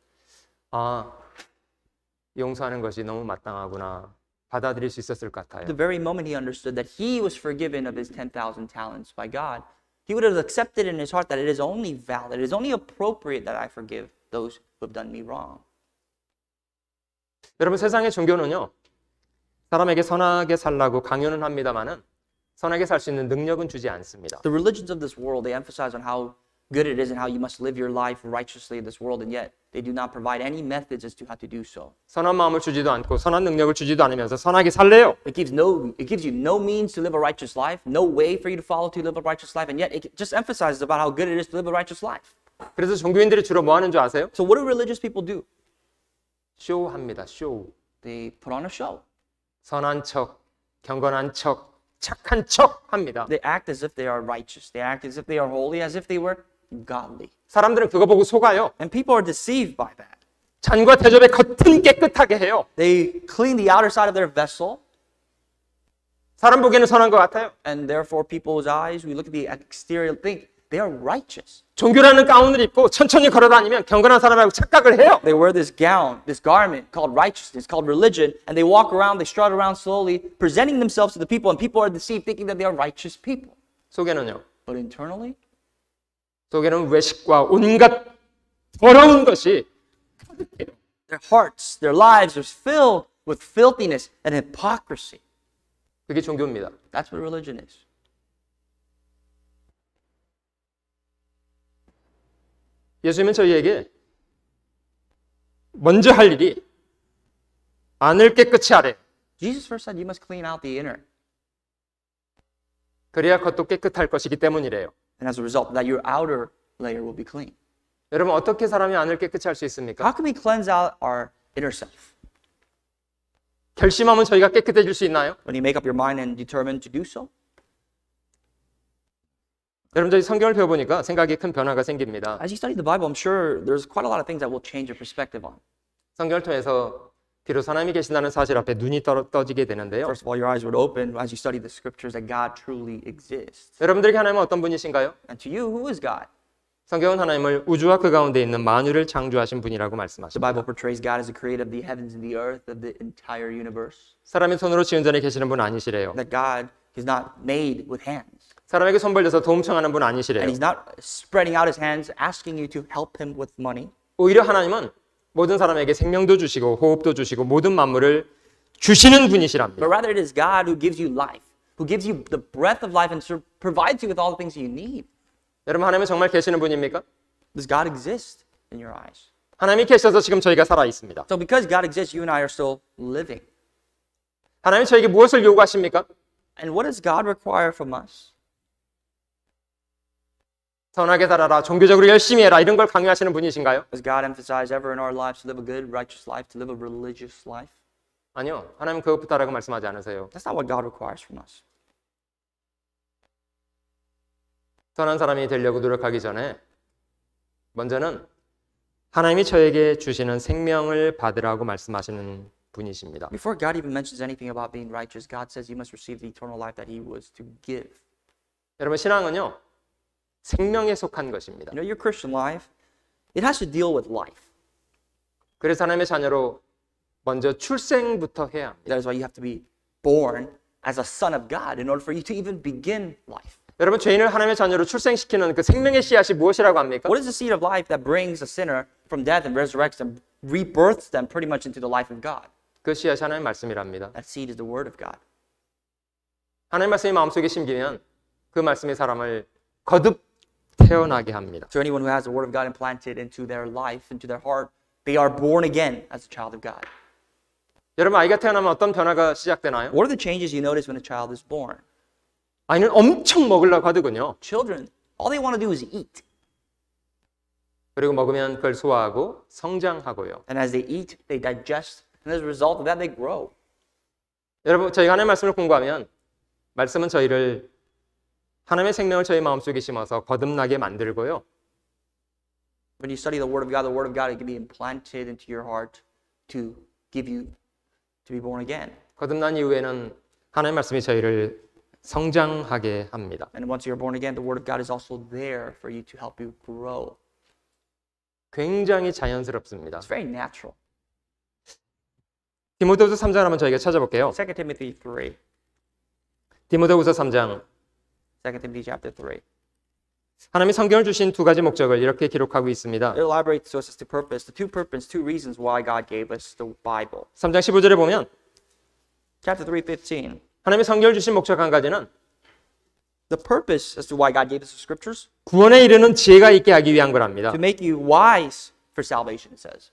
용서하는 것이 너무 마땅하구나 받아들일 수 있었을 것 같아요. The very moment he understood that he was forgiven of his 10,000 talents by God, he would have accepted in his heart that it is only valid, it is only appropriate that I forgive those who have done me wrong. 여러분 세상의 종교는요. 사람에게 선하게 살라고 강요는 합니다마는 선하게 살 수 있는 능력은 주지 않습니다. The religions of this world, they emphasize on how good it is and how you must live your life righteously in this world, and yet they do not provide any methods as to how to do so. 선한 마음을 주지도 않고 선한 능력을 주지도 않으면서 선하게 살래요. It gives you no means to live a righteous life, no way for you to follow to live a righteous life, and yet it just emphasizes about how good it is to live a righteous life. 그래서 종교인들이 주로 뭐 하는 줄 아세요? So what do religious people do? 쇼합니다. 쇼. They put on a show. 선한 척, 경건한 척, 착한 척 합니다. They act as if they are righteous. They act as if they are holy, as if they were godly. 사람들은 그거 보고 속아요. And people are deceived by that. 잔과 대접의 겉은 깨끗하게 해요. They clean the outer side of their vessel, 사람 보기에는 선한 것 같아요. and therefore people's eyes, we look at the exterior, think they are righteous. 종교라는 가운을 입고 천천히 걸어다니면 경건한 사람이라고 착각을 해요. They wear this gown, this garment called righteousness, called religion, and they walk around, they strut around slowly, presenting themselves to the people, and people are deceived, thinking that they are righteous people. 속에는요. But internally, 속에는 외식과 온갖 더러운 것이 가득해요. their hearts, their lives are filled with filthiness and hypocrisy. 그게 종교입니다. That's what religion is. 예수님은 저희에게 먼저 할 일이 안을 깨끗이 하래. Jesus first said you must clean out the inner. 그래야 겉도 깨끗할 것이기 때문이래요. And as a result, that your outer layer will be clean. 여러분 어떻게 사람이 안을 깨끗이 할 수 있습니까? How can we cleanse out our inner self? 결심하면 저희가 깨끗해질 수 있나요? When you make up your mind and determine to do so? 여러분 저희 성경을 배워보니까 생각이 큰 변화가 생깁니다. As you study the Bible, I'm sure there's quite a lot of things that will change your perspective on. 성경을 통해서 비로소 하나님이 계신다는 사실 앞에 눈이 떠지게 되는데요. First of all, your eyes would open as you study the scriptures that God truly exists. 여러분들에게 하나님은 어떤 분이신가요? And to you, who is God? 성경은 하나님을 우주와 그 가운데 있는 만유를 창조하신 분이라고 The 말씀하십니다. Bible portrays God as the creator of the heavens and the earth, of the entire universe. 사람이 손으로 지은 전에 계시는 분 아니시래요. That God is not made with hands. 사람에게 손 벌려서 도움 청하는 분 And 아니시래요. He's not spreading out His hands, asking you to help Him with money. 오히려 하나님은 모든 사람에게 생명도 주시고 호흡도 주시고 모든 만물을 주시는 분이시랍니다. But rather it is God who gives you life, who gives you the breath of life and provides you with all the things you need. 여러분 하나님은 정말 계시는 분입니까? Does God exist in your eyes? 하나님이 계셔서 지금 저희가 살아 있습니다. So because God exists, you and I are still living. 하나님이 저에게 무엇을 요구하십니까? And what does God require from us? 선하게 살아라, 종교적으로 열심히 해라 이런 걸 강요하시는 분이신가요? Does God emphasize ever in our lives to live a good, righteous life, to live a religious life? 아니요. 하나님은 그것부터 하라고 말씀하지 않으세요. That's not what God requires from us. 선한 사람이 되려고 노력하기 전에 먼저는 하나님이 저에게 주시는 생명을 받으라고 말씀하시는 분이십니다. Before God even mentions anything about being righteous, God says you must receive the eternal life that He was to give. 여러분 신앙은요. 생명에 속한 것입니다. You know, your Christian life, it has to deal with life. 그래서 하나님의 자녀로 먼저 출생부터 해야 합니다. That is why you have to be born as a son of God in order for you to even begin life. 여러분 죄인을 하나님의 자녀로 출생시키는 그 생명의 씨앗이 무엇이라고 합니까? What is the seed of life that brings a sinner from death and resurrects them, rebirths them pretty much into the life of God? 그 씨앗이 하나님의 말씀이랍니다. That seed is the word of God. 하나님의 말씀이 마음속에 심기면 그 말씀이 사람을 거듭 태어나게 합니다. So anyone who has the word of God implanted into their life, into their heart, they are born again as a child of God. 여러분 아이가 태어나면 어떤 변화가 시작되나요? What are the changes you notice when a child is born? 아이는 엄청 먹으려고 하더군요. Children, all they want to do is eat. 그리고 먹으면 그걸 소화하고 성장하고요. And as they eat, they digest. And as a result of that, they grow. 여러분 저희가 하나님의 말씀을 공부하면 말씀은 저희를 하나님의 생명을 저희 마음속에 심어서 거듭나게 만들고요. When you study the Word of God, it can be implanted into your heart to give you to be born again. 거듭난 이후에는 하나님의 말씀이 저희를 성장하게 합니다. And once you're born again, the Word of God is also there for you to help you grow. 굉장히 자연스럽습니다. It's very natural. 디모데후서 3장 한번 저희가 찾아볼게요. 2 Timothy 3. 디모데후서 3장 2 Timothy chapter 3. 하나님이 성경을 주신 두 가지 목적을 이렇게 기록하고 있습니다. It elaborates to us as to purpose, the two reasons why God gave us the Bible. 3장 15절에 보면 Chapter 3:15. 하나님이 성경을 주신 목적 한 가지는 The purpose as to why God gave us the scriptures, 구원에 이르는 지혜가 있게 하기 위한 거랍니다. to make you wise for salvation, it says.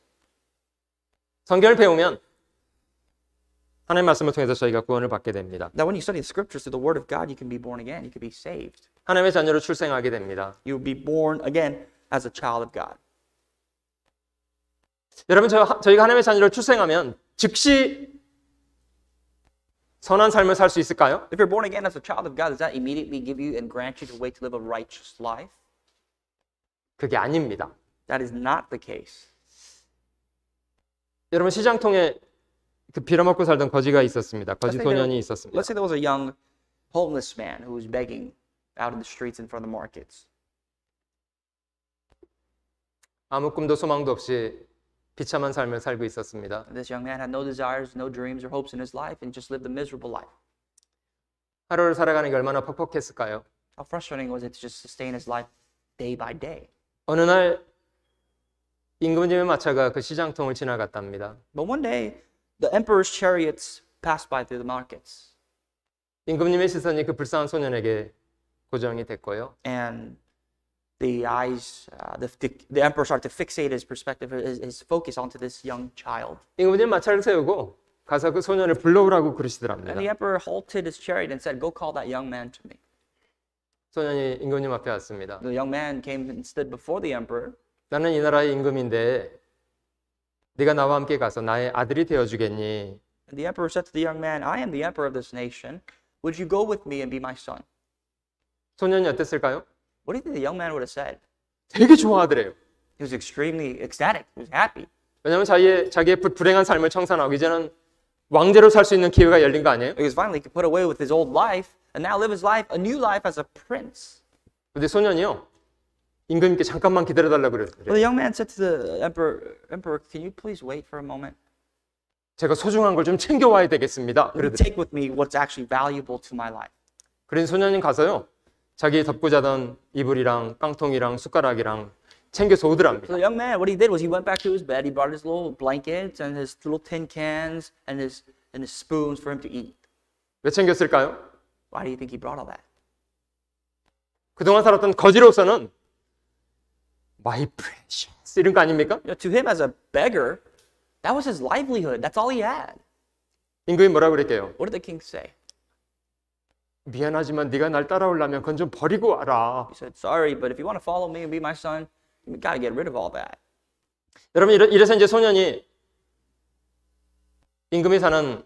성경을 배우면 하나님의 말씀을 통해서 저희가 구원을 받게 됩니다. That when you study the scriptures through the word of God, you can be born again. You can be saved. 하나님의 자녀로 출생하게 됩니다. You will be born again as a child of God. 여러분, 저희가 하나님의 자녀로 출생하면 즉시 선한 삶을 살 수 있을까요? If you're born again as a child of God, does that immediately give you and grant you the way to live a righteous life? 그게 아닙니다. That is not the case. 여러분, 시장통에 그 빌어먹고 살던 거지가 있었습니다. 거지 소년이 있었습니다. Let's say there was a young homeless man who was begging out in the streets in front of the markets. 아무 꿈도 소망도 없이 비참한 삶을 살고 있었습니다. And this young man had no desires, no dreams or hopes in his life and just lived a miserable life. 하루를 살아가는 게 얼마나 퍽퍽했을까요? How frustrating was it to just sustain his life day by day? 어느 날 임금님의 마차가 그 시장통을 지나갔답니다. But one day, the emperor's chariots passed by through the markets. 임금님의 시선이 그 불쌍한 소년에게 고정이 됐고요. And the eyes, the emperor started to fixate his perspective, his focus onto this young child. 임금님 마차를 세우고 가서 그 소년을 불러오라고 그러시더랍니다. And the emperor halted his chariot and said, "Go call that young man to me." 소년이 임금님 앞에 왔습니다. The young man came and stood before the emperor. 나는 이 나라의 임금인데 네가 나와 함께 가서 나의 아들이 되어주겠니? And the emperor said to the young man, "I am the emperor of this nation. Would you go with me and be my son?" 소년이 어땠을까요? What do you think the young man would have said? 되게 좋아하더래요. He was extremely ecstatic. He was happy. 왜냐하면 자기의 불행한 삶을 청산하고 이제는 왕제로 살 수 있는 기회가 열린 거 아니에요? Because finally he could put away with his old life and now live his life, a new life as a prince. 근데 소년이요, 임금님께 잠깐만 기다려달라고 Well, 그랬어요. the young man said to the emperor, "Can you please wait for a moment? 제가 소중한 걸 좀 챙겨와야 되겠습니다. Let me take with me what's actually valuable to my life." 그런 소년이 가서요, 자기 덮고 자던 이불이랑 깡통이랑 숟가락이랑 챙겨서 So 오더랍니다. the young man, what he did was he went back to his bed. He brought his little blankets and his little tin cans and his spoons for him to eat. 왜 챙겼을까요? Why do you think he brought all that? 그동안 살았던 거지로서는 my precious 이런 거 아닙니까? You know, to him as a beggar, that was his livelihood. That's all he had. 임금이 뭐라고 그랬게요? What did the king say? 미안하지만 네가 날 따라오려면 그건 좀 버리고 와라. He said, "Sorry, but if you want to follow me and be my son, you got to get rid of all that." 여러분, 이래서 이제 소년이 임금이 사는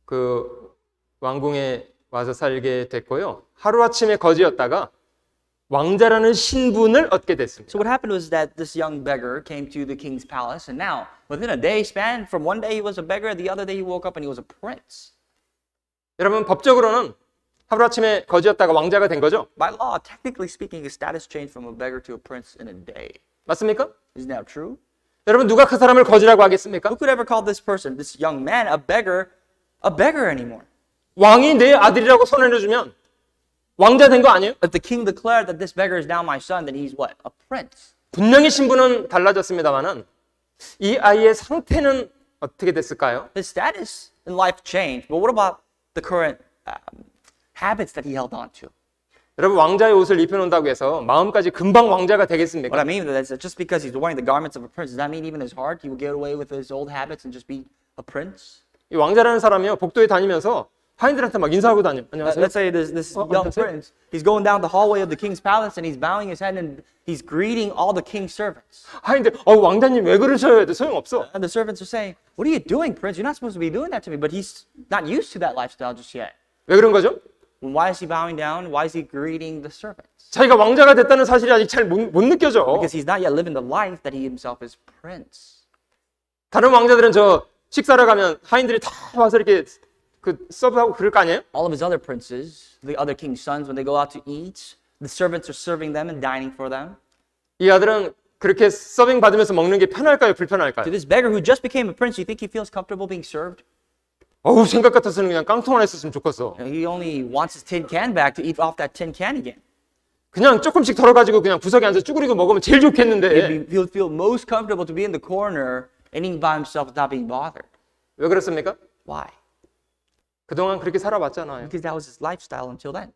그 왕궁에 와서 살게 됐고요. 하루아침에 거지였다가 왕자라는 신분을 얻게 됐습니다. So what happened was that this young beggar came to the king's palace, and now, within a day span, from one day he was a beggar, the other day he woke up and he was a prince. 여러분, 법적으로는 하루아침에 거지였다가 왕자가 된 거죠? By law, technically speaking, his status changed from a beggar to a prince in a day. 맞습니까? Isn't that true? 여러분, 누가 그 사람을 거지라고 하겠습니까? Who could ever call this person, this young man, a beggar anymore? 왕이 내 아들이라고 선언해주면 왕자 된 거 아니에요? If the king declared that this beggar is now my son, then he's what? A prince. 분명히 신분은 달라졌습니다만은 이 아이의 상태는 어떻게 됐을까요? His status in life changed, but what about the current habits that he held on to? 여러분, 왕자의 옷을 입혀놓는다고 해서 마음까지 금방 왕자가 되겠습니까? What I mean is that just because he's wearing the garments of a prince, does that mean even his heart, he will get away with his old habits and just be a prince? 이 왕자라는 사람이요, 복도에 다니면서 하인들한테 막 인사하고 다녀. 안녕하세요. Let's say this young prince, he's going down the hallway of the king's palace and he's bowing his head and he's greeting all the king's servants. 하인들, 왕자님 왜 그러셔요? 해도 소용없어. And the servants are saying, "What are you doing, prince? You're not supposed to be doing that to me." But he's not used to that lifestyle just yet. 왜 그런 거죠? Why is he bowing down? Why is he greeting the servants? 자기가 왕자가 됐다는 사실이 아직 잘 못 느껴져. Because he's not yet living the life that he himself is prince. 다른 왕자들은 저 식사를 가면 하인들이 다 와서 이렇게 그 서브하고 그럴 거 아니에요? All of his other princes, the other king's sons, when they go out to eat, the servants are serving them and dining for them. 이 아들은 그렇게 서빙 받으면서 먹는 게 편할까요? 불편할까요? To this beggar who just became a prince, you think he feels comfortable being served? 생각 같아서는 그냥 깡통 하나 있었으면 좋겠어. He only wants his tin can back to eat off that tin can again. 그냥 조금씩 덜어가지고 그냥 구석에 앉아서 쭈그리고 먹으면 제일 좋겠는데. He would feel most comfortable to be in the corner eating by himself without being bothered. 왜 그렇습니까? Why? 그동안 그렇게 살아왔잖아요. Because that was his lifestyle until then.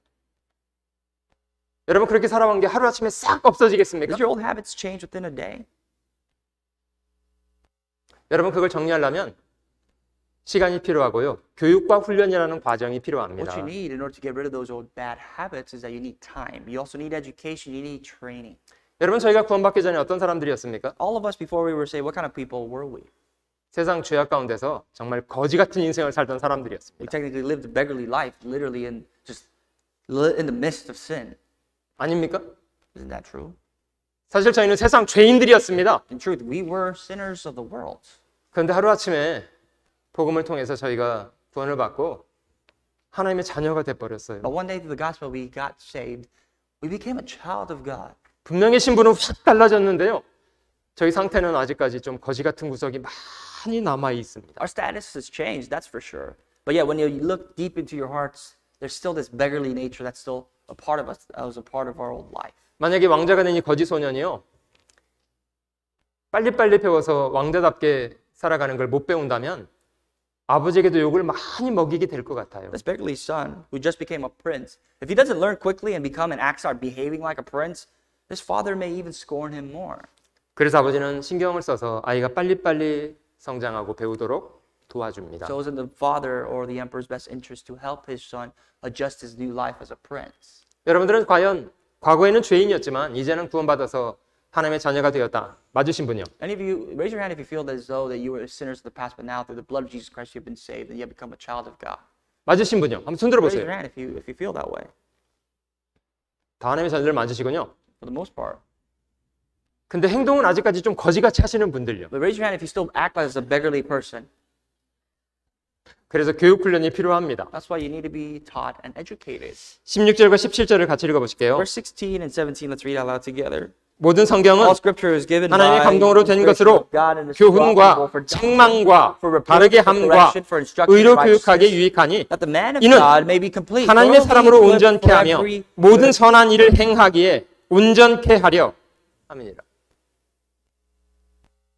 여러분 그렇게 살아온 게 하루아침에 싹 없어지겠습니까? Did your old habits change within a day? 여러분 그걸 정리하려면 시간이 필요하고요. 교육과 훈련이라는 과정이 What 필요합니다. you need in order to get rid of those old bad habits is that you need time. You also need education. You need training. 여러분 저희가 구원받기 전에 어떤 사람들이었습니까? All of us before we were saved, what kind of people were we? 세상 죄악 가운데서 정말 거지 같은 인생을 살던 We 사람들이었습니다. technically lived a beggarly life, literally in just in the midst of sin. 아닙니까? Isn't that true? 사실 저희는 세상 죄인들이었습니다. In truth, we were sinners of the world. 그런데 하루아침에 복음을 통해서 저희가 구원을 받고 하나님의 자녀가 돼버렸어요. But one day through the gospel, we got saved. We became a child of God. 분명히 신분은 확 달라졌는데요. 저희 상태는 아직까지 좀 거지 같은 구석이 많이 남아 있습니다. Our status has changed, that's for sure. But yet, when you look deep into your hearts, there's still this beggarly nature that's still a part of us, that was a part of our old life. 만약에 왕자가 된 이 거지 소년이요. 빨리빨리 배워서 왕자답게 살아가는 걸 못 배운다면 아버지에게도 욕을 많이 먹이게 될 것 같아요. This beggarly son who just became a prince, if he doesn't learn quickly and become and start behaving like a prince, his father may even scorn him more. 그래서 아버지는 신경을 써서 아이가 빨리빨리 성장하고 배우도록 도와줍니다. So it was in the father or the emperor's best interest to help his son adjust his new life as a prince. 여러분들은 과연 과거에는 죄인이었지만 이제는 구원받아서 하나님의 자녀가 되었다. 맞으신 분이요? Any of you, raise your hand if you feel as though that you were sinners of the past, but now through the blood of Jesus Christ you have been saved and you have become a child of God. 맞으신 분이요? 한번 손 Raise your 들어보세요. hand if you feel that way. 다 하나님의 자녀들 맞으시군요. For the most part. 근데 행동은 아직까지 좀 거지같이 하시는 분들요. But raise your hand if you still act like a beggarly person. 그래서 교육 훈련이 필요합니다. That's why you need to be taught and educated. 16절과 17절을 같이 읽어보실게요. Verse 16 and 17, let's read out loud together. 모든 성경은 All scripture is given 하나님의 by 감동으로 된 것으로 God and is 교훈과 profitable for doctrine, 책망과 for reproof, 바르게 for 함과 correction, for instruction in 의로 교육하게 righteousness, 유익하니 that the man of 이는 God may be complete, 하나님의 thoroughly 사람으로 equipped 온전케 for 하며 every 모든 good 선한 일을 행하기에 온전케 하려 함이니라.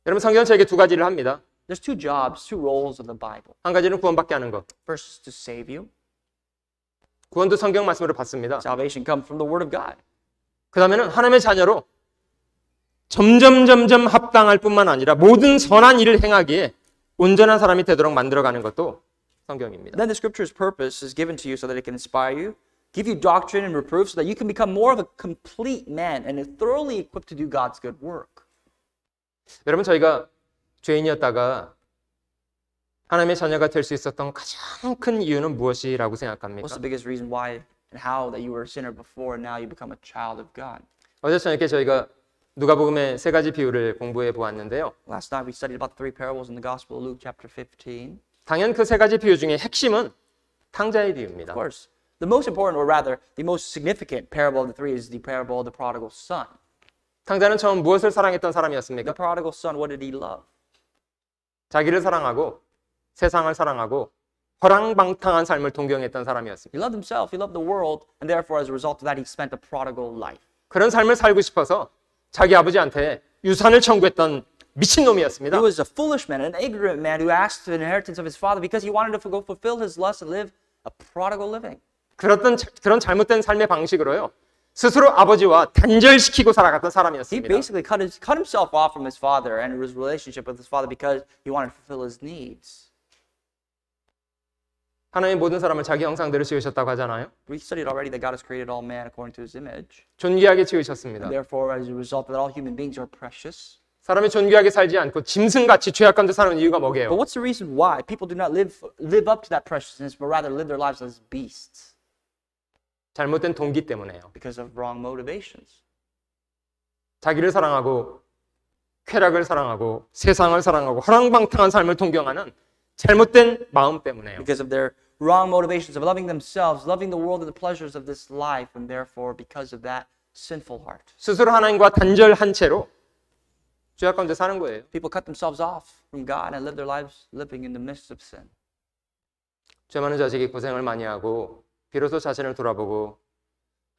여러분 성경은 저에게 두 가지를 합니다. There's two jobs, two roles of the Bible. 한 가지는 구원받게 하는 것. First is to save you. 구원도 성경 말씀으로 받습니다. Salvation comes from the Word of God. 그 다음에는 하나님의 자녀로 점점 합당할 뿐만 아니라 모든 선한 일을 행하기에 온전한 사람이 되도록 만들어가는 것도 성경입니다. Then the Scripture's purpose is given to you so that it can inspire you, give you doctrine and reproof so that you can become more of a complete man and thoroughly equipped to do God's good work. 여러분 저희가 죄인이었다가 하나님의 자녀가 될 수 있었던 가장 큰 이유는 무엇이라고 생각합니까? What's the biggest reason why and how that you were a sinner before and now you become a child of God? 어제 저녁에 저희가 누가복음의 세 가지 비유를 공부해 보았는데요. Last night we studied about the three parables in the Gospel of Luke chapter 15. 당연 그 세 가지 비유 중에 핵심은 탕자의 비유입니다. Of course, the most important, or rather, the most significant parable of the three is the parable of the prodigal son. 탕자는 처음 무엇을 사랑했던 The 사람이었습니까? prodigal son, what did he love? 자기를 사랑하고 세상을 사랑하고 허랑방탕한 삶을 동경했던 사람이었습니다. He loved himself, he loved the world, and therefore as a result of that he spent a prodigal life. 그런 삶을 살고 싶어서 자기 아버지한테 유산을 청구했던 미친놈이었습니다. He was a foolish man, an ignorant man who asked for the inheritance of his father because he wanted to go fulfill his lust and live a prodigal living. 그런 잘못된 삶의 방식으로요. 스스로 아버지와 단절시키고 살아갔던 He 사람이었습니다. basically cut himself off from his father and his relationship with his father because he wanted to fulfill his needs. 하나님 모든 사람을 자기 형상대로 지으셨다고 하잖아요. We studied already that God has created all man according to his image. 존귀하게 지으셨습니다. And therefore, as a result of that, all human beings are precious. 사람이 존귀하게 살지 않고 짐승같이 죄악 가운데 사는 이유가 뭐게요? But what's the reason why people do not live up to that preciousness, but rather live their lives as beasts? 잘못된 동기 때문에요. Because of wrong motivations. 자기를 사랑하고 쾌락을 사랑하고 세상을 사랑하고 허랑방탕한 삶을 동경하는 잘못된 마음 때문에요. Because of their wrong motivations of loving themselves, loving the world and the pleasures of this life, and therefore because of that sinful heart. 스스로 하나님과 단절한 채로 죄악 가운데 사는 거예요. People cut themselves off from God and live their lives living in the midst of sin. 죄 많은 자식이 고생을 많이 하고 비로소 자신을 돌아보고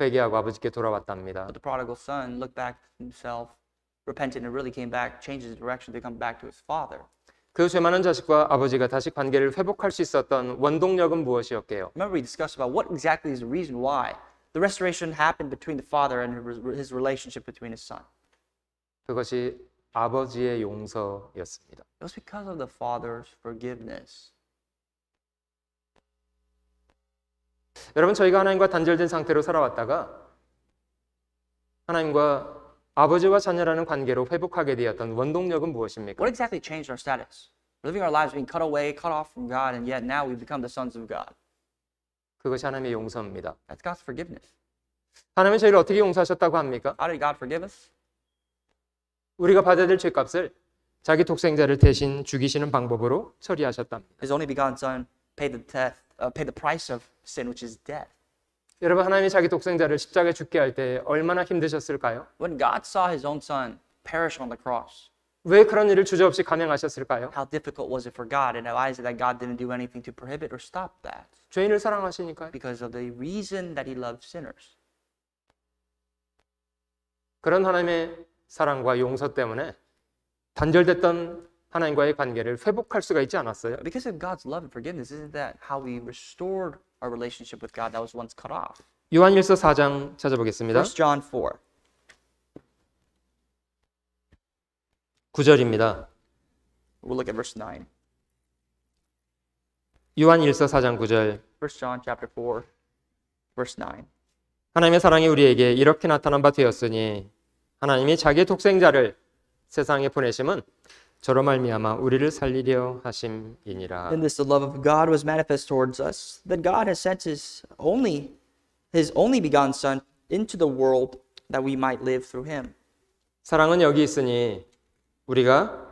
회개하고 아버지께 돌아왔답니다. But the prodigal son looked back at himself, repented, and really came back, changed his direction to come back to his father. 그 죄 많은 자식과 아버지가 다시 관계를 회복할 수 있었던 원동력은 무엇이었게요? Remember we discussed about what exactly is the reason why the restoration happened between the Father and his relationship between his Son. 그것이 아버지의 용서였습니다. It was because of the Father's forgiveness. 여러분, 저희가 하나님과 단절된 상태로 살아왔다가 하나님과 아버지와 자녀라는 관계로 회복하게 되었던 원동력은 무엇입니까? What exactly changed our status? Living our lives being cut away, cut off from God, and yet now we've become the sons of God. 그것이 하나님의 용서입니다. That's God's forgiveness. 하나님은 저희를 어떻게 용서하셨다고 합니까? How did God forgive us? 우리가 받아야 될 죄값을 자기 독생자를 대신 죽이시는 방법으로 처리하셨답니다. His only begotten Son paid the price of sin, which is death. 여러분, 하나님이 자기 독생자를 십자가에 죽게 할 때 얼마나 힘드셨을까요? When God saw his own Son perish on the cross, 왜 그런 일을 주저없이 감행하셨을까요? how difficult was it for God? And why is it that God didn't do anything to prohibit or stop that? 죄인을 사랑하시니까요. Because of the reason that he loved sinners. 그런 하나님의 사랑과 용서 때문에 단절됐던 하나님과의 관계를 회복할 수가 있지 않았어요? Because of God's love and forgiveness, isn't that how we restored our relationship with God that was once cut off? 요한일서 4장 찾아보겠습니다. 1 John 4. 9절입니다. We'll look at verse 9. 요한일서 4장 9절. 1 John chapter 4, verse 9. 하나님의 사랑이 우리에게 이렇게 나타난 바 되었으니 하나님이 자기의 독생자를 세상에 보내심은 저로 말미암아 우리를 살리려 하심이니라. In this the love of God was manifest towards us, that God has sent his only begotten Son into the world that we might live through him. 사랑은 여기 있으니 우리가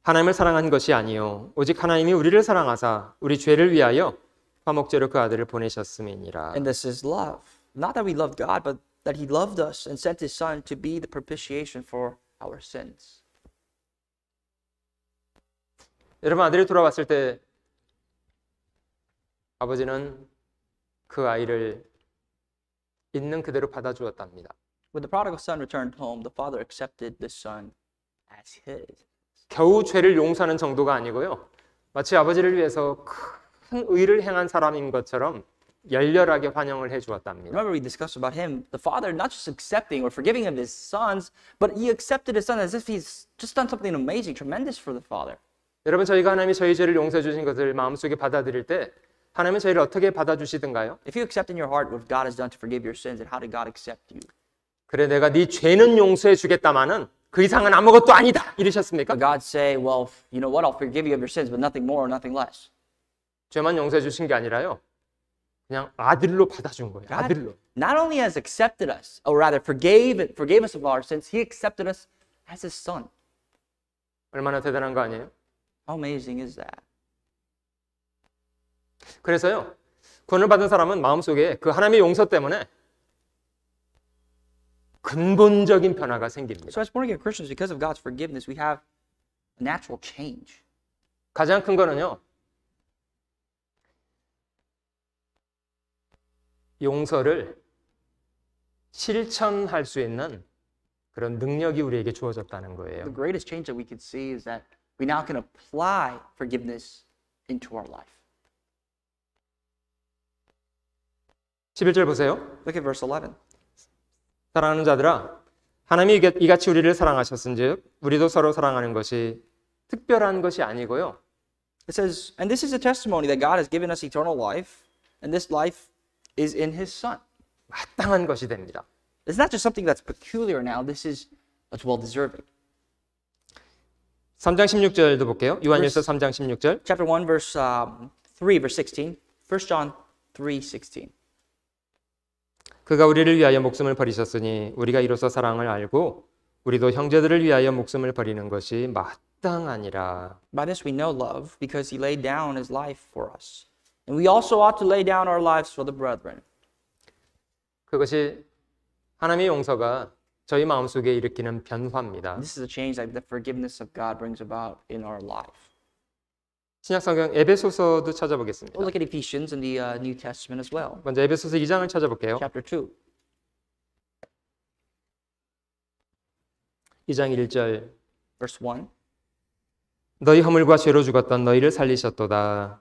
하나님을 사랑한 것이 아니요 오직 하나님이 우리를 사랑하사 우리 죄를 위하여 화목제로 그 아들을 보내셨음이니라. And this is love. Not that we loved God, but that he loved us and sent his Son to be the propitiation for our sins. 여러분, 아들이 돌아왔을 때 아버지는 그 아이를 있는 그대로 받아주었답니다. When the prodigal son returned home, the father accepted the son as his. 겨우 죄를 용서하는 정도가 아니고요. 마치 아버지를 위해서 큰 의를 행한 사람인 것처럼 열렬하게 환영을 해주었답니다. Remember we discussed about him, the father not just accepting or forgiving of his sons, but he accepted his son as if he's just done something amazing, tremendous for the father. 여러분, 저희가 하나님이 저희 죄를 용서해 주신 것을 마음속에 받아들일 때 하나님은 저희를 어떻게 받아주시던가요? If you accept in your heart what God has done to forgive your sins, and how did God accept you? 그래, 내가 네 죄는 용서해 주겠다마는 그 이상은 아무것도 아니다 이러셨습니까? But God say, well, you know what? I'll forgive you of your sins, but nothing more, nothing less. 죄만 용서해 주신 게 아니라요. 그냥 아들로 받아준 거예요. God 아들로. not only has accepted us, or rather forgave us of our sins, he accepted us as his son. 얼마나 대단한 거 아니에요? How amazing is that? 그래서요, 구원을 받은 사람은 마음속에 그 하나님의 용서 때문에 근본적인 변화가 생깁니다. So as born-again Christians, because of God's forgiveness, we have a natural change. 가장 큰 거는요, 용서를 실천할 수 있는 그런 능력이 우리에게 주어졌다는 거예요. The greatest change that we can see is that we now can apply forgiveness into our life. 11절 보세요. Look at verse 11. 사랑하는 자들아, 하나님이 이같이 우리를 사랑하셨은즉 우리도 서로 사랑하는 것이 특별한 것이 아니고요. It says, and this is a testimony that God has given us eternal life, and this life is in his Son. 마땅한 것이 됩니다. It's not just something that's peculiar now, this is what's well-deserving. 3장 16절도 볼게요. 요한일서 3장 16절. Chapter 1, verse 3, verse 16. 1 John 3:16. 그가 우리를 위하여 목숨을 버리셨으니 우리가 이로써 사랑을 알고 우리도 형제들을 위하여 목숨을 버리는 것이 마땅하니라. By this we know love, because he laid down his life for us. And we also ought to lay down our lives for the brethren. 그것이 하나님의 용서가 저희 마음속에 일으키는 변화입니다. This is a change that the forgiveness of God brings about in our life. 신약성경 에베소서도 찾아보겠습니다. We'll look at Ephesians in the New Testament as well. 먼저 에베소서 2장을 찾아볼게요. Chapter 2. 2장 1절. Verse 1. 너희 허물과 죄로 죽었던 너희를 살리셨도다.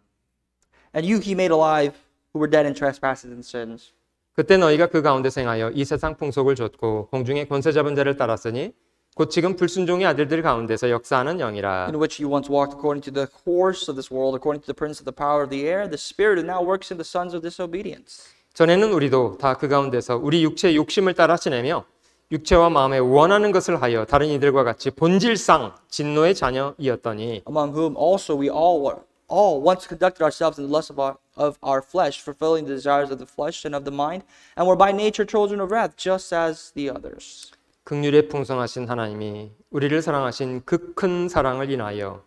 And you he made alive, who were dead in trespasses and sins. 그때 너희가 그 가운데서 행하여 이 세상 풍속을 좇고 공중의 권세 잡은 자를 따랐으니 곧 지금 불순종의 아들들 가운데서 역사하는 영이라. in which you once walked according to the course of this world, according to the prince of the power of the air, the spirit who now works in the sons of disobedience. 전에는 우리도 다 그 가운데서 우리 육체의 욕심을 따라 지내며 육체와 마음에 원하는 것을 하여 다른 이들과 같이 본질상 진노의 자녀이었더니 Among whom also we all once conducted ourselves in the lust of our flesh, fulfilling the desires of the flesh and of the mind, and were by nature children of wrath, just as the others. 긍휼에 풍성하신 하나님이 우리를 사랑하신 그 큰 사랑을 인하여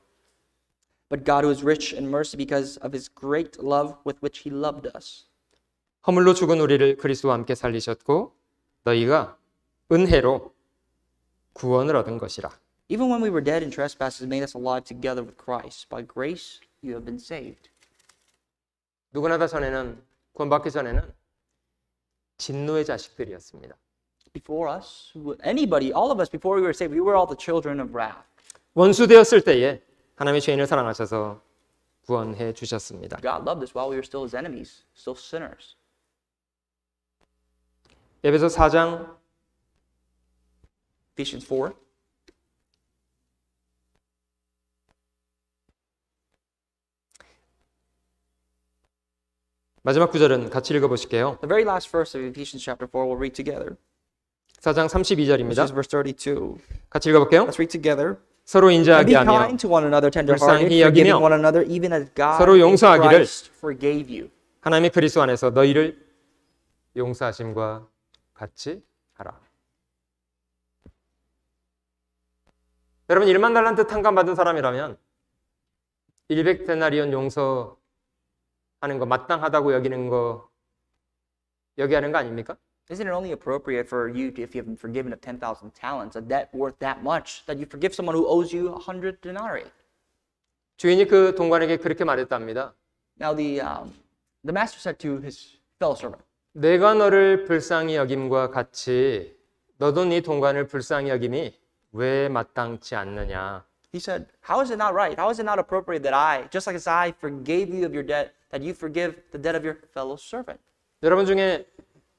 But God, who is rich in mercy because of his great love with which he loved us, 허물로 죽은 우리를 그리스도와 함께 살리셨고 너희가 은혜로 구원을 얻은 것이라. even when we were dead in trespasses, made us alive together with Christ. By grace you have been saved. 누구나 다 전에는 구원받기 전에는 진노의 자식들이었습니다. Before us, anybody, all of us, before we were saved, we were all the children of wrath. 원수 되었을 때에 하나님의 죄인을 사랑하셔서 구원해 주셨습니다. God loved us while we were still his enemies, still sinners. 에베소 4장 Ephesians 4. 마지막 구절은 같이 읽어보실게요. The very last verse of Ephesians chapter 4 we'll read together. 4장 This 32절입니다. is verse 32. 같이 읽어볼게요. Let's read together. 서로 And be 인자하게 하며 kind to one another, tenderhearted, 불쌍히 여기며 forgiving one another, even as God 서로 in 용서하기를 Christ forgave you. 하나님의 그리스도 안에서 너희를 용서하심과 같이 하라. 여러분 1만 달란트 탕감 받은 사람이라면 100데나리온 용서하는 거 마땅하다고 여기는 거 여기 하는 거 아닙니까? Isn't it only appropriate for you, if you have been forgiven of 10,000 talents, a debt worth that much, that you forgive someone who owes you 100 denarii? 주인이 그 동관에게 그렇게 말했답니다. Now the master said to his fellow servant, 내가 너를 불쌍히 여김과 같이 너도 네 동관을 불쌍히 여김이 왜 마땅치 않느냐? he said, how is it not right? How is it not appropriate that I, just like as I forgave you of your debt, that you forgive the debt of your fellow servant? 여러분 중에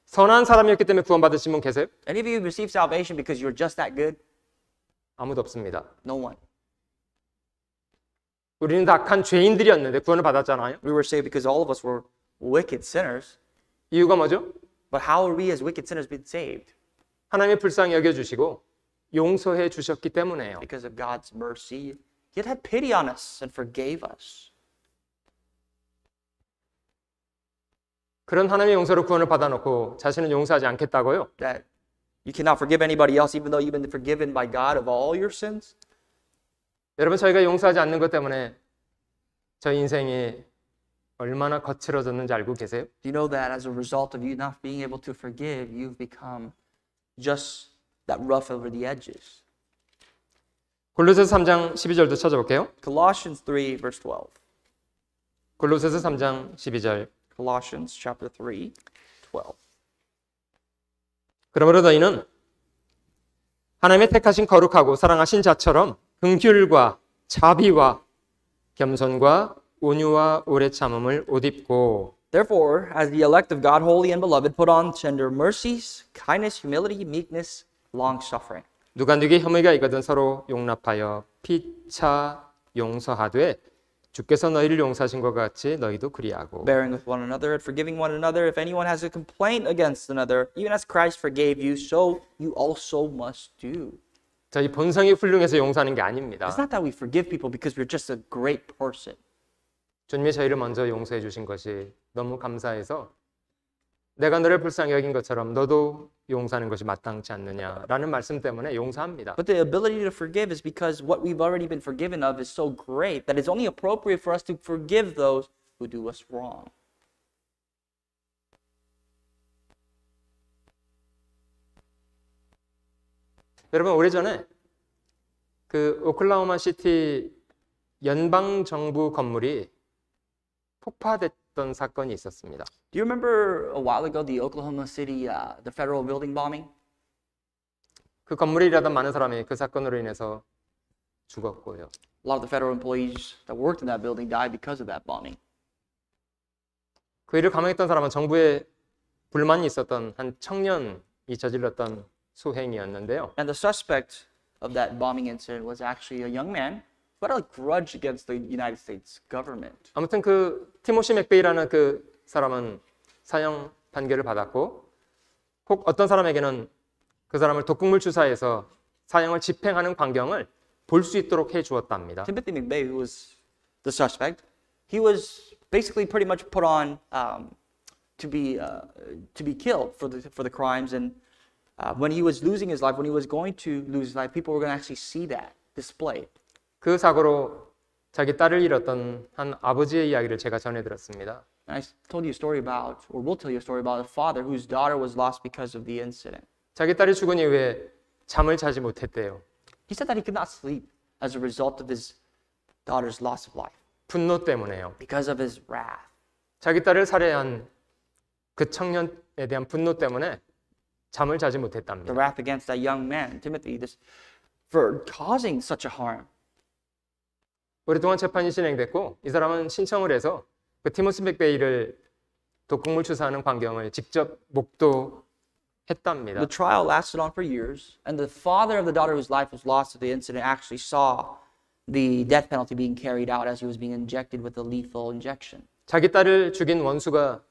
선한 사람이었기 때문에 구원받으신 분 계세요? Any of you receive salvation because you're just that good? 아무도 없습니다. No one. 우리는 다 악한 죄인들이었는데 구원을 받았잖아요. We were saved because all of us were wicked sinners. 이유가 뭐죠? But how are we as wicked sinners been saved? 하나님의 불쌍히 여겨주시고 용서해 주셨기 때문에요. Because of God's mercy. He had pity on us and forgave us. 그런 하나님의 용서로 구원을 받아놓고 자신은 용서하지 않겠다고요? That you cannot forgive anybody else even though you've been forgiven by God of all your sins? 여러분 저희가 용서하지 않는 것 때문에 저희 인생이 얼마나 거칠어졌는지 알고 계세요? Do you know that as a result of you not being able to forgive, you've become just that rough over the edges? 골로새서 3장 12절도 찾아볼게요. Colossians 3 verse 12. 골로새서 3장 12절. Colossians chapter 3, 12. 그러므로 너희는 하나님의 택하신 거룩하고 사랑하신 자처럼 긍휼과 자비와 겸손과 온유와 오래 참음을 옷 입고 Therefore, as the elect of God, holy and beloved, put on tender mercies, kindness, humility, meekness, long-suffering. 누가 네게 혐의가 있거든 서로 용납하여 피차 용서하되 주께서 너희를 용서하신 것 같이 너희도 그리하고 Bearing with one another and forgiving one another. If anyone has a complaint against another, even as Christ forgave you, so you also must do. 저희 본성이 훌륭해서 용서하는 게 아닙니다. It's not that we forgive people because we're just a great person. 주님이 저희를 먼저 용서해 주신 것이 너무 감사해서 내가 너를 불쌍히 여긴 것처럼 너도 용서하는 것이 마땅치 않느냐라는 말씀 때문에 용서합니다. But the ability to forgive is because what we've already been forgiven of is so great that it's only appropriate for us to forgive those who do us wrong. 여러분 오래전에 그 오클라호마 시티 연방 정부 건물이 폭파됐던 사건이 있었습니다. Do you remember a while ago the Oklahoma City, the federal building bombing? 그 건물에 일하던 많은 사람이 그 사건으로 인해서 죽었고요. A lot of the federal employees that worked in that building died because of that bombing. 그 일을 감행했던 사람은 정부의 불만이 있었던 한 청년이 저질렀던 소행이었는데요. And the suspect of that bombing incident was actually a young man who had a grudge against the United States government. 아무튼 그 티모시 맥베이라는 그 사람은 사형 판결을 받았고 혹 어떤 사람에게는 그 사람을 독극물 주사해서 사형을 집행하는 광경을 볼 수 있도록 해 주었답니다. Timothy McVeigh, who was the suspect, he was basically pretty much put on to be killed for the crimes. And when he was losing his life, when he was going to lose his life, people were going to actually see that displayed. 그 사고로 자기 딸을 잃었던 한 아버지의 이야기를 제가 전해 들었습니다. And I told you a story about, or will tell you a story about a father whose daughter was lost because of the incident. 자기 딸이 죽은 이후에 잠을 자지 못했대요. He said that he could not sleep as a result of his daughter's loss of life 분노 때문에요. because of his wrath. 자기 딸을 살해한 그 청년에 대한 분노 때문에 잠을 자지 The 못했답니다. wrath against that young man, Timothy, for causing such a harm. 오랫동안 재판이 진행됐고 이 사람은 신청을 해서 그 티모시 맥베이를 독극물 주사하는 광경을 직접 목도했답니다. The trial lasted on for years, and the father of the daughter whose life was lost to the incident actually saw the death penalty being carried out as he was being injected with a lethal injection. 자기 딸을 죽인 원수가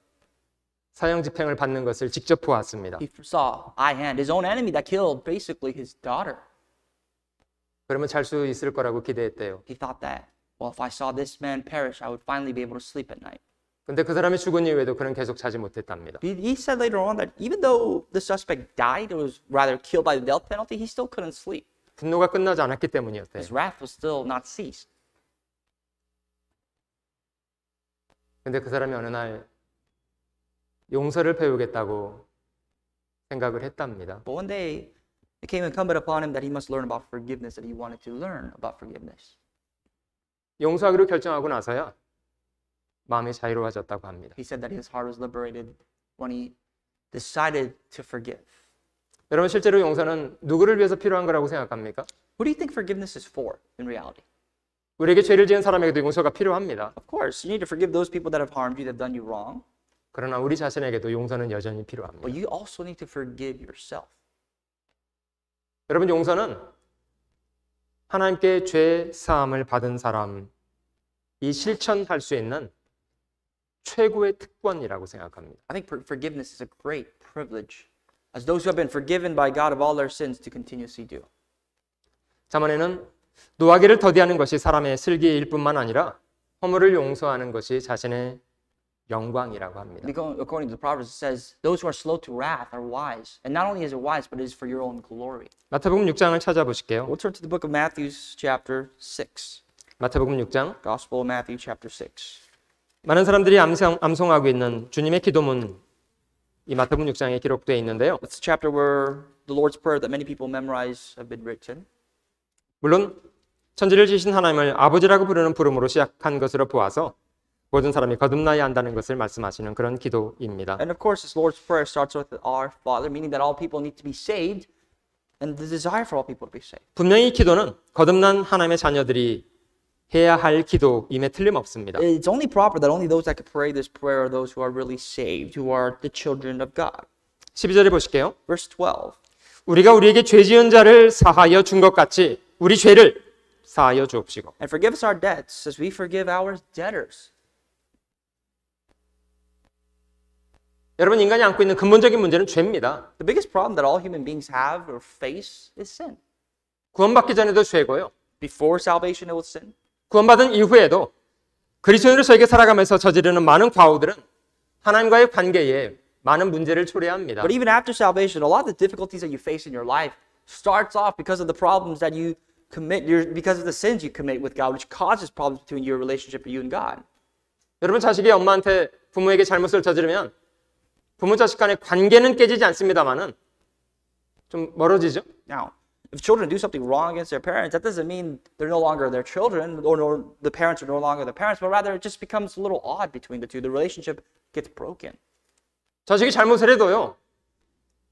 사형 집행을 받는 것을 직접 보았습니다. He saw eye hand his own enemy that killed basically his daughter. 그러면 잘 수 있을 거라고 기대했대요. He thought that, well, if I saw this man perish, I would finally be able to sleep at night. 근데 그 사람이 죽은 이후에도 그는 계속 자지 못했답니다. He said later on that even though the suspect died, or was rather killed by the death penalty, he still couldn't sleep. 분노가 끝나지 않았기 때문이었대요. His wrath was still not ceased. 근데 그 사람이 어느 날 용서를 배우겠다고 생각을 했답니다. But one day, it came incumbent upon him that he must learn about forgiveness, that he wanted to learn about forgiveness. 용서하기로 결정하고 나서야 마음이 자유로워졌다고 합니다. He said that his heart was liberated when he decided to forgive. 여러분 실제로 용서는 누구를 위해서 필요한 거라고 생각합니까? Who do you think forgiveness is for in reality? 우리에게 죄를 지은 사람에게도 용서가 필요합니다. Of course, you need to forgive those people that have harmed you, that have done you wrong. 그러나 우리 자신에게도 용서는 여전히 But 필요합니다. you also need to forgive yourself. 여러분 용서는 하나님께 죄 사함을 받은 사람이 실천할 수 있는 최고의 특권이라고 생각합니다. I think forgiveness is a great privilege, as those who have been forgiven by God of all their sins to continuously do. 잠언에는 노하기를 더디하는 것이 사람의 슬기일 뿐만 아니라 허물을 용서하는 것이 자신의 영광이라고 합니다. According to the Proverbs, it says, those who are slow to wrath are wise. And not only is it wise, but it is for your own glory. 마태복음 6장을 찾아보실게요. We'll turn to the book of Matthew, chapter 6. 마태복음 6장. Gospel of Matthew, chapter 6. 많은 사람들이 암송하고 있는 주님의 기도문 이 마태복음 6장에 기록되어 있는데요. It's a chapter where the Lord's Prayer that many people memorize have been written. 물론 천지를 지으신 하나님을 아버지라고 부르는 부름으로 시작한 것으로 보아서 모든 사람이 거듭나야 한다는 것을 말씀하시는 그런 기도입니다. And of course, this Lord's Prayer starts with our Father, meaning that all people need to be saved, and the desire for all people to be saved. 분명히 이 기도는 거듭난 하나님의 자녀들이 해야 할 기도임에 틀림없습니다. It's only proper that only those that could pray this prayer are those who are really saved, who are the children of God. 12절에 보실게요. Verse 12. 우리가 우리에게 죄 지은 자를 사하여 준 것 같이 우리 죄를 사하여 주옵시고. And forgive us our debts as we forgive our debtors. 여러분 인간이 안고 있는 근본적인 문제는 죄입니다. The biggest problem that all human beings have or face is sin. 구원받기 전에도 죄고요. Before salvation, it was sin. 구원받은 이후에도 그리스도인으로 저에게 살아가면서 저지르는 많은 과오들은 하나님과의 관계에 많은 문제를 초래합니다. But even after salvation, a lot of the difficulties that you face in your life starts off because of the problems that you commit, because of the sins you commit with God, which causes problems between your relationship with you and God. 여러분 자식이 엄마한테 부모에게 잘못을 저지르면 부모 자식 간의 관계는 깨지지 않습니다만은 좀 멀어지죠. Now, if children do something wrong against their parents, that doesn't mean they're no longer their children, or the parents are no longer their parents, but rather it just becomes a little odd between the two. The relationship gets broken. 자식이 잘못을 해도요.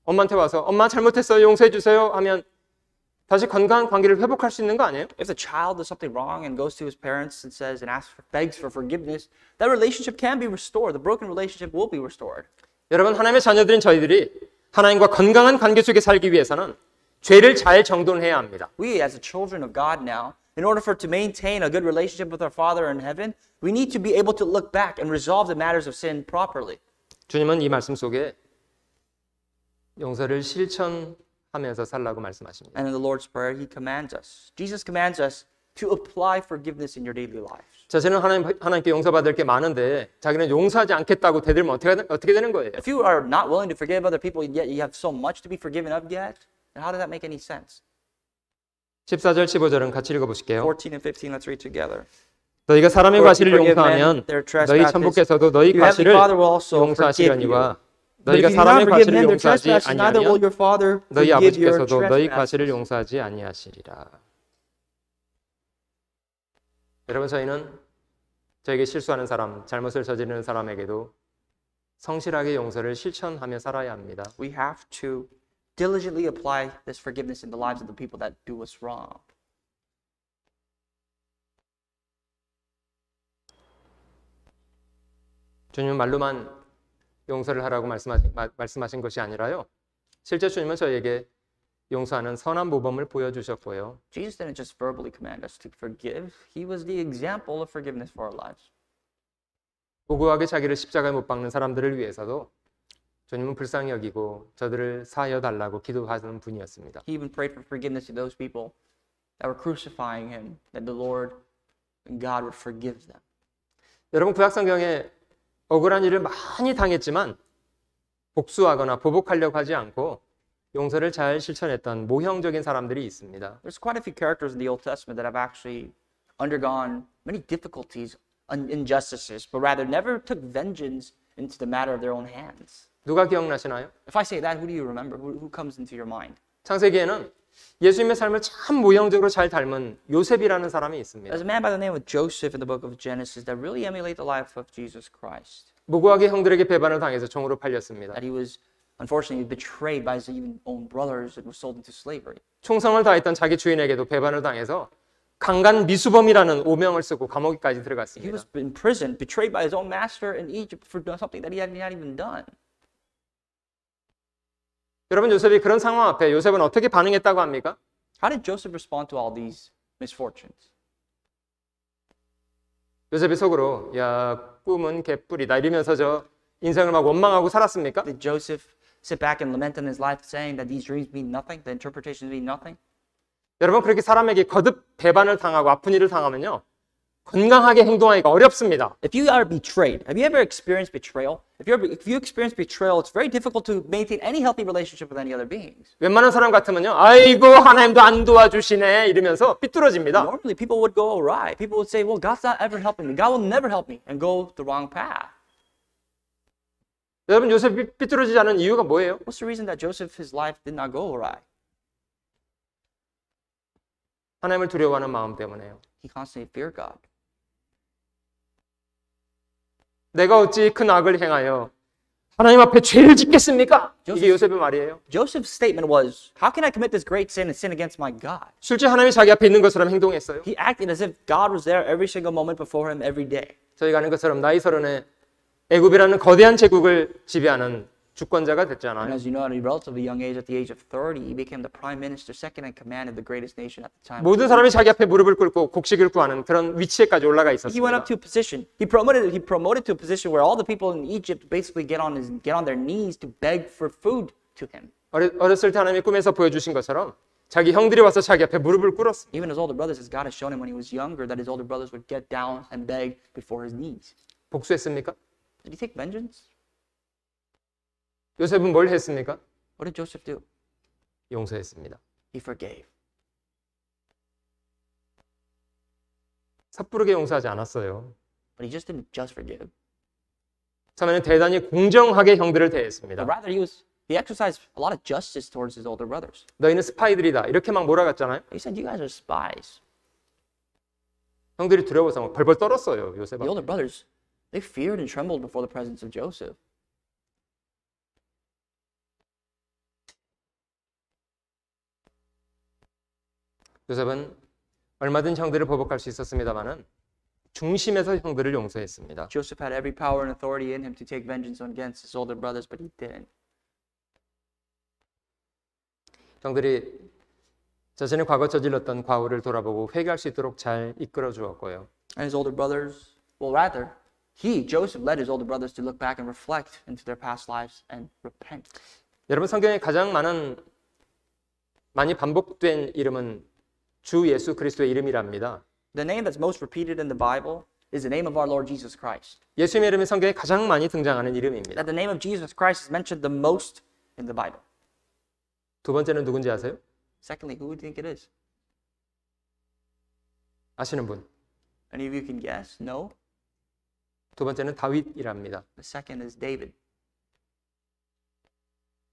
엄마한테 와서 엄마 잘못했어요. 용서해 주세요 하면 다시 건강한 관계를 회복할 수 있는 거 아니에요? If the child does something wrong and goes to his parents and says and begs for forgiveness, that relationship can be restored. The broken relationship will be restored. 여러분, 하나님의 자녀들인 저희들이 하나님과 건강한 관계 속에 살기 위해서는 죄를 잘 정돈해야 합니다. We, as the children of God now, in order for to maintain a good relationship with our Father in heaven, we need to be able to look back and resolve the matters of sin properly. 주님은 이 말씀 속에 용서를 실천하면서 살라고 말씀하십니다. And in the Lord's Prayer, He commands us. Jesus commands us to apply forgiveness in your daily lives. 자신은 하나님께 용서받을 게 많은데 자기는 용서하지 않겠다고 대들면 어떻게 되는 거예요? If you are not willing to forgive other people, yet you have so much to be forgiven of yet, then how does that make any sense? 14절, 15절은 같이 읽어보실게요. 14 and 15, let's read together. 너희가 사람의 For if 과실을 you forgive 용서하면 men their 너희 trespasses, 천부께서도 너희 your heavenly 과실을 Father will also forgive 용서하시려니와 you. But if 너희가 you do not 사람의 forgive 과실을 men their 용서하지 trespasses, neither will 아니하면 your Father 너희 forgive your 아버지께서도 너희 trespasses. 과실을 용서하지 아니하시리라. 여러분, 저희는 저에게 실수하는 사람, 잘못을 저지르는 사람에게도 성실하게 용서를 실천하며 살아야 합니다. We have to diligently apply this forgiveness in the lives of the people that do us wrong. 주님은 말로만 용서를 하라고 말씀하신 것이 아니라요. 실제 주님은 저희에게 용서하는 선한 모범을 보여주셨고요. Jesus didn't just verbally command us to forgive. He was the example of forgiveness for our lives. 고고하게 자기를 십자가에 못 박는 사람들을 위해서도 주님은 불쌍히 여기고 저들을 사하여 달라고 기도하는 분이었습니다. He even prayed for forgiveness to those people that were crucifying him, that the Lord and God would forgive them. 여러분, 구약성경에 억울한 일을 많이 당했지만 복수하거나 보복하려고 하지 않고 용서를 잘 실천했던 모형적인 사람들이 있습니다. There's quite a few characters in the Old Testament that have actually undergone many difficulties, injustices, but rather never took vengeance into the matter of their own hands. 누가 기억나시나요? If I say that, who do you remember? Who comes into your mind? 창세기에는 예수님의 삶을 참 모형적으로 잘 닮은 요셉이라는 사람이 있습니다. There's a man by the name of Joseph in the book of Genesis that really emulate the life of Jesus Christ. 무고하게 형들에게 배반을 당해서 종으로 팔렸습니다. That he was unfortunately betrayed by his even own brothers and was sold into slavery. 충성을 다했던 자기 주인에게도 배반을 당해서 강간 미수범이라는 오명을 쓰고 감옥에까지 He 들어갔습니다. was in prison, betrayed by his own master in Egypt for doing something that he hadn't even done. 여러분, 요셉이 그런 상황 앞에 요셉은 어떻게 반응했다고 합니까? How did Joseph respond to all these misfortunes? 요셉이 속으로 야, 꿈은 개뿔이다 이러면서 저 인생을 막 원망하고 살았습니까? Did Joseph sit back and lament on his life saying that these dreams mean nothing, the interpretations mean nothing? 여러분, 그렇게 사람에게 거듭 배반을 당하고 아픈 일을 당하면요, 건강하게 행동하기가 어렵습니다. If you are betrayed, have you ever experienced betrayal? If you experience betrayal, it's very difficult to maintain any healthy relationship with any other beings. 웬만한 사람 같으면요, 아이고 하나님도 안 도와주시네 이러면서 삐뚤어집니다. Normally, people would go awry. People would say, well, God's not ever helping me. God will never help me, and go the wrong path. 여러분, 요셉이 삐뚤어지지 않은 이유가 뭐예요? What's the reason that Joseph, his life did not go awry? 하나님을 두려워하는 마음 때문에요. He constantly feared God. 내가 어찌 큰 악을 행하여 하나님 앞에 죄를 짓겠습니까? 이게 요셉의 말이에요. Joseph's statement was, how can I commit this great sin and sin against my God? 실제 하나님이 자기 앞에 있는 것처럼 행동했어요. He acted as if God was there every single moment before him every day. 저희가 아는 것처럼 나이 30에 애굽이라는 거대한 제국을 지배하는 주권자가 And 됐잖아요. as you know, at a relatively young age, at the age of 30, he became the prime minister, second in command of the greatest nation at the time. 모든 사람이 자기 앞에 무릎을 꿇고 곡식을 구하는 그런 위치에까지 올라가 He went 있었습니다. up to a position. He promoted to a position where all the people in Egypt basically get on their knees to beg for food to him. 어렸을 때 하나님이 꿈에서 보여주신 것처럼 자기 형들이 와서 자기 앞에 무릎을 꿇었습니다. Even his older brothers, as God has shown him when he was younger, that his older brothers would get down and beg before his knees. 복수했습니까? Did he take vengeance? 요셉은 뭘 했습니까? What did Joseph do? 용서했습니다. He forgave. 섣부르게 용서하지 않았어요. But he just didn't just forgive. 처음에는 대단히 공정하게 형들을 But 대했습니다. rather, he exercised a lot of justice towards his older brothers. 너희는 스파이들이다 이렇게 막 몰아갔잖아요. He said, you guys are spies. 형들이 두려워서 막 벌벌 떨었어요. 요셉 The 앞에. older brothers, they feared and trembled before the presence of Joseph. 요셉은 얼마든 형들을 보복할 수 있었습니다만은 중심에서 형들을 용서했습니다. Joseph had every power and authority in him to take vengeance against his older brothers, but he didn't. 형들이 자신의 과거 저질렀던 과오를 돌아보고 회개할 수 있도록 잘 이끌어 주었고요. And his older brothers, well, rather, Joseph, led his older brothers to look back and reflect into their past lives and repent. 여러분, 성경에 가장 많이 반복된 이름은 주 예수 그리스도의 이름이랍니다. The name that's most repeated in the Bible is the name of our Lord Jesus Christ. 예수님의 이름이 성경에 가장 많이 등장하는 이름입니다. That the name of Jesus Christ is mentioned the most in the Bible. 두 번째는 누군지 아세요? Secondly, who would you think it is? 아시는 분? Any of you can guess? No? 두 번째는 다윗이랍니다. The second is David.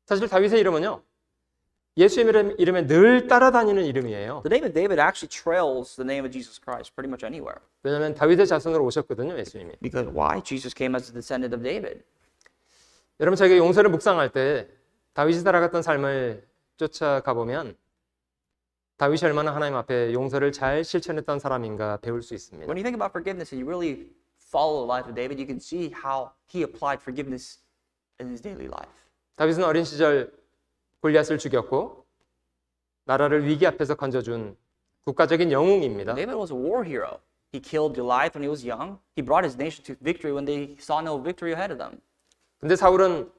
사실 다윗의 이름은요, 예수님의 이름에 늘 따라다니는 이름이에요. The name of David actually trails the name of Jesus Christ pretty much anywhere. 왜냐하면 다윗의 자손으로 오셨거든요, 예수님이. Because why? Jesus came as a descendant of David. 여러분, 저희가 용서를 묵상할 때 다윗이 살아갔던 삶을 쫓아가 보면 다윗이 얼마나 하나님 앞에 용서를 잘 실천했던 사람인가 배울 수 있습니다. When you think about forgiveness and you really follow the life of David, you can see how he applied forgiveness in his daily life. 다윗은 어린 시절 골리앗을 죽였고 나라를 위기 앞에서 건져준 국가적인 영웅입니다. David was a war hero. He killed Goliath when he was young. He brought his nation to victory when they saw no victory ahead of them. 근데 사울은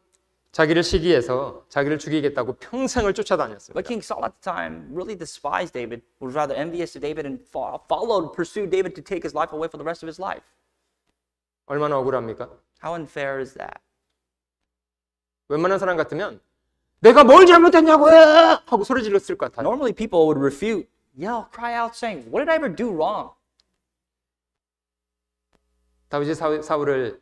자기를 시기해서 자기를 죽이겠다고 평생을 쫓아다녔습니다. But King Saul at the time really despised David, was rather envious of David and pursued David to take his life away for the rest of his life. 얼마나 억울합니까? How unfair is that? 웬만한 사람 같으면 내가 뭘 잘못했냐고 해! 하고 소리 질렀을 것 같아요. Normally people would refute, yell, cry out saying, what did I ever do wrong? 다윗이 사울을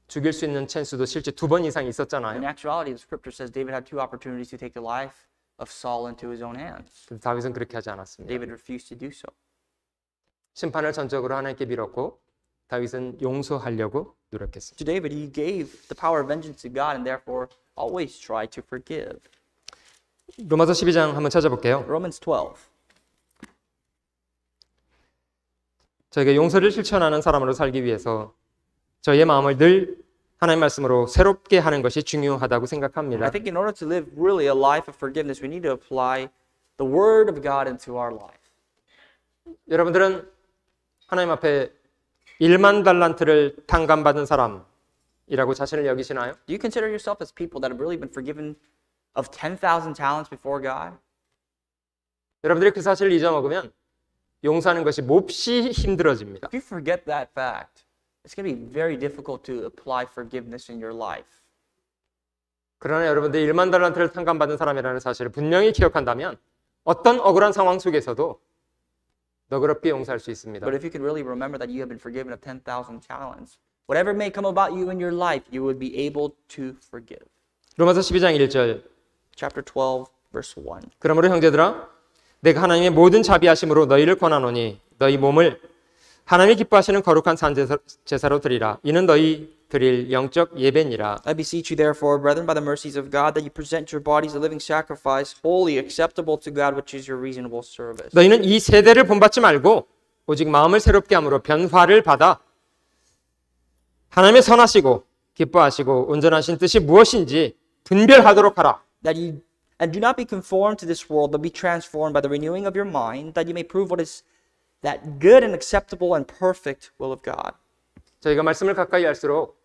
죽일 수 있는 찬스도 실제 2번 이상 In 있었잖아요. actuality, the scripture says David had 2 opportunities to take the life of Saul into his own hands. 근데 다윗은 그렇게 하지 않았습니다. David refused to do so. 심판을 전적으로 하나님께 빌었고 다윗은 용서하려고 노력했습니다. To David, he gave the power of vengeance to God and therefore always tried to forgive. 로마서 12장 한번 찾아볼게요. Romans 12. 저희가 용서를 실천하는 사람으로 살기 위해서 저희의 마음을 늘 하나님 말씀으로 새롭게 하는 것이 중요하다고 생각합니다. I think in order to live really a life of forgiveness, we need to apply the Word of God into our life. 여러분들은 하나님 앞에 1만 달란트를 탕감받은 사람이라고 자신을 여기시나요? Do you consider yourself as people that have really been forgiven of 10,000 talents before God? 여러분들이 그 사실을 잊어먹으면 용서하는 것이 몹시 힘들어집니다. If you forget that fact, it's going to be very difficult to apply forgiveness in your life. 그러나 여러분들이 1만 달란트를 탕감받은 사람이라는 사실을 분명히 기억한다면 어떤 억울한 상황 속에서도 너그럽게 용서할 수 있습니다. But if you could really remember that you have been forgiven of 10,000 talents, whatever may come about you in your life, you would be able to forgive. 로마서 12장 1절 Chapter 12, verse 1. 그러므로 형제들아 내가 하나님의 모든 자비하심으로 너희를 권하노니 너희 몸을 하나님이 기뻐하시는 거룩한 산제사로 드리라. 이는 너희 드릴 영적 예배니라. I beseech you therefore, brethren, by the mercies of God, that you present your bodies a living sacrifice, holy, acceptable to God, which is your reasonable service. 너희는 이 세대를 본받지 말고 오직 마음을 새롭게 함으로 변화를 받아 하나님의 선하시고 기뻐하시고 온전하신 뜻이 무엇인지 분별하도록 하라. And do not be conformed to this world, but be transformed by the renewing of your mind, that you may prove what is that good and acceptable and perfect will of God. 저희가 말씀을 가까이 할수록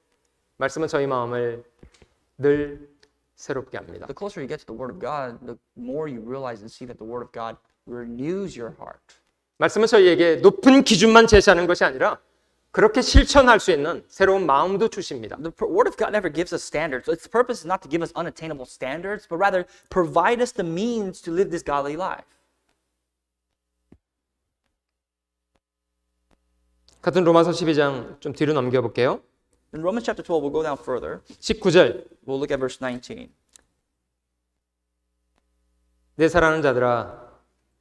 말씀은 저희 마음을 늘 새롭게 합니다. The closer you get to the Word of God, the more you realize and see that the Word of God renews your heart. 말씀은 저희에게 높은 기준만 제시하는 것이 아니라 그렇게 실천할 수 있는 새로운 마음도 주십니다. The Word of God never gives us standards. Its purpose is not to give us unattainable standards, but rather provide us the means to live this godly life. 같은 로마서 12장 좀 뒤로 넘겨볼게요. In Romans chapter 12, we'll go down further. 19절 We'll look at verse 19. 내 사랑하는 자들아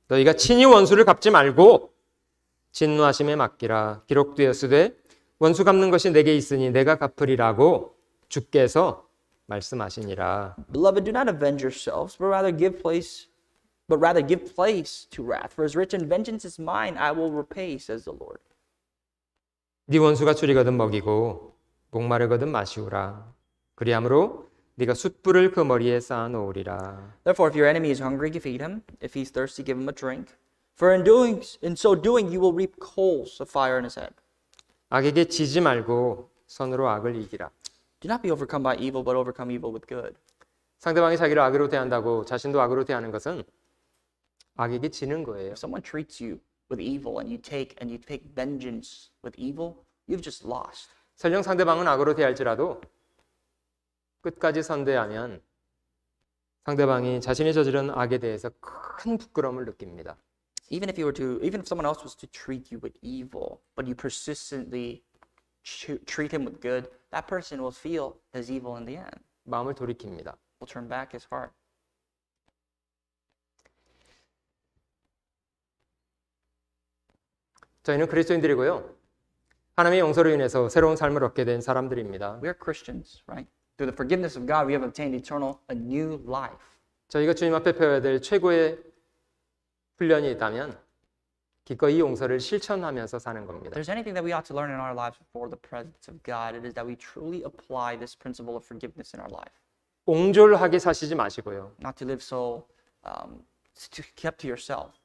너희가 친히 원수를 갚지 말고 진노하심에 맡기라. 기록되었으되 원수 갚는 것이 내게 있으니 내가 갚으리라고 주께서 말씀하시니라. Beloved, do not avenge yourselves, but rather give place to wrath. For as written, vengeance is mine, I will repay, says the Lord. 네 원수가 줄이거든 먹이고 목마르거든 마시우라. 그리함으로 네가 숯불을 그 머리에 쌓아 놓으리라. Therefore, if your enemy is hungry, feed him. If he's thirsty, give him a drink. For in so doing, you will reap coals of fire in his head. 악에게 지지 말고 선으로 악을 이기라. Do not be overcome by evil, but overcome evil with good. 상대방이 자기를 악으로 대한다고 자신도 악으로 대하는 것은 악에게 지는 거예요. If someone treats you with evil and you take vengeance with evil, you've just lost. 설령 상대방은 악으로 대할지라도 끝까지 선대하면 상대방이 자신이 저지른 악에 대해서 큰 부끄러움을 느낍니다. Even if someone else was to treat you with evil, but you persistently treat him with good, that person will feel his evil in the end. 마음을 돌이킵니다. Will turn back his heart. 저희는 그리스도인들이고요. 하나님의 용서로 인해서 새로운 삶을 얻게 된 사람들입니다. We are Christians, right? Through the forgiveness of God, we have obtained a new life. 저희가 주님 앞에 배워야 될 최고의 훈련이 있다면 기꺼이 용서를 실천하면서 사는 If 겁니다. there's anything that we ought to learn in our lives before the presence of God, it is that we truly apply this principle of forgiveness in our life. 옹졸하게 사시지 마시고요. Not to live so kept to yourself,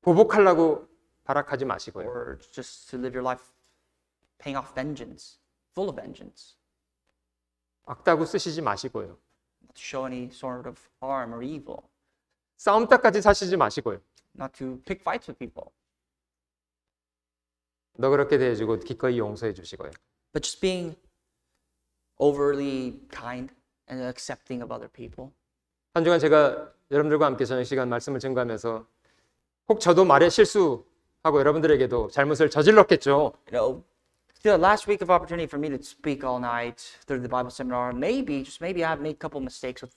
보복하려고 발악하지 마시고요. or just to live your life paying off vengeance, full of vengeance, 악다구 쓰시지 마시고요. not to show any sort of harm or evil, 싸움따까지 사시지 마시고요. not to pick fights with people, 너그럽게 대해주고 기꺼이 용서해 주시고요. but just being overly kind and accepting of other people. 한 주간 제가 여러분들과 함께 저녁 시간 말씀을 증거하면서 혹 저도 말에 실수하고 여러분들에게도 잘못을 저질렀겠죠. The last week of opportunity for me to speak all night through the Bible seminar, maybe I have made a couple mistakes with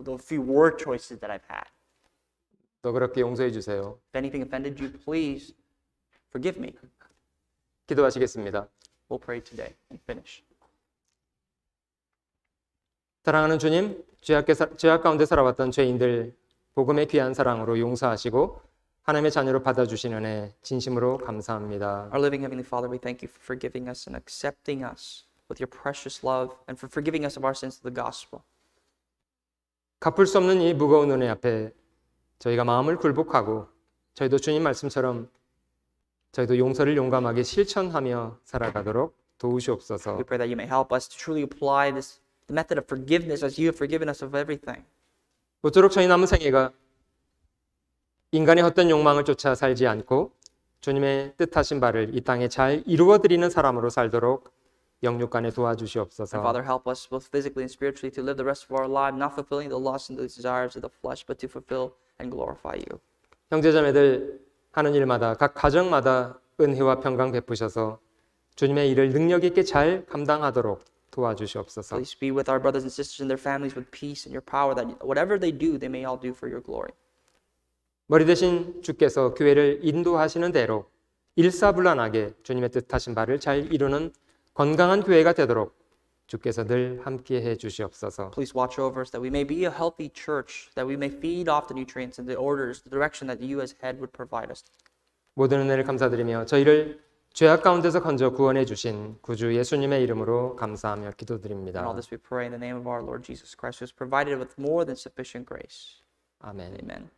the few word choices that I've had. 너그럽게 용서해 주세요. If anything offended you, please forgive me. 기도하시겠습니다. We'll pray today and finish. 사랑하는 주님, 죄악 가운데 살아왔던 죄인들 복음의 귀한 사랑으로 용서하시고 하나님의 자녀로 받아주신 은혜 진심으로 감사합니다. Our living Heavenly Father, we thank you for forgiving us and accepting us with your precious love and for forgiving us of our sins through the gospel. 갚을 수 없는 이 무거운 은혜 앞에 저희가 마음을 굴복하고 저희도 주님 말씀처럼 저희도 용서를 용감하게 실천하며 살아가도록 도우시옵소서. We pray that you may help us to truly apply the method of forgiveness as you have forgiven us of everything. 모쪼록 저희 남은 생애가 인간의 헛된 욕망을 쫓아 살지 않고 주님의 뜻하신 바를 이 땅에 잘 이루어드리는 사람으로 살도록 영육간에 도와주시옵소서. And Father, help us both physically and spiritually to live the rest of our life, not fulfilling the lusts and the desires of the flesh, but to fulfill and glorify you. 형제자매들 하는 일마다 각 가정마다 은혜와 평강 베푸셔서 주님의 일을 능력 있게 잘 감당하도록 도와주시옵소서. Please be with our brothers and sisters and their families with peace and your power, that whatever they do, they may all do for your glory. 머리 대신 주께서 교회를 인도하시는 대로 일사불란하게 주님의 뜻하신 바를 잘 이루는 건강한 교회가 되도록 주께서 늘 함께해 주시옵소서. Please watch over us that we may be a healthy church, that we may feed off the nutrients and the orders, the direction that you as head would provide us. 모든 은혜를 감사드리며 저희를 죄악 가운데서 건져 구원해 주신 구주 예수님의 이름으로 감사하며 기도드립니다. And all this we pray in the name of our Lord Jesus Christ, who has provided with more than sufficient grace. 아멘. Amen.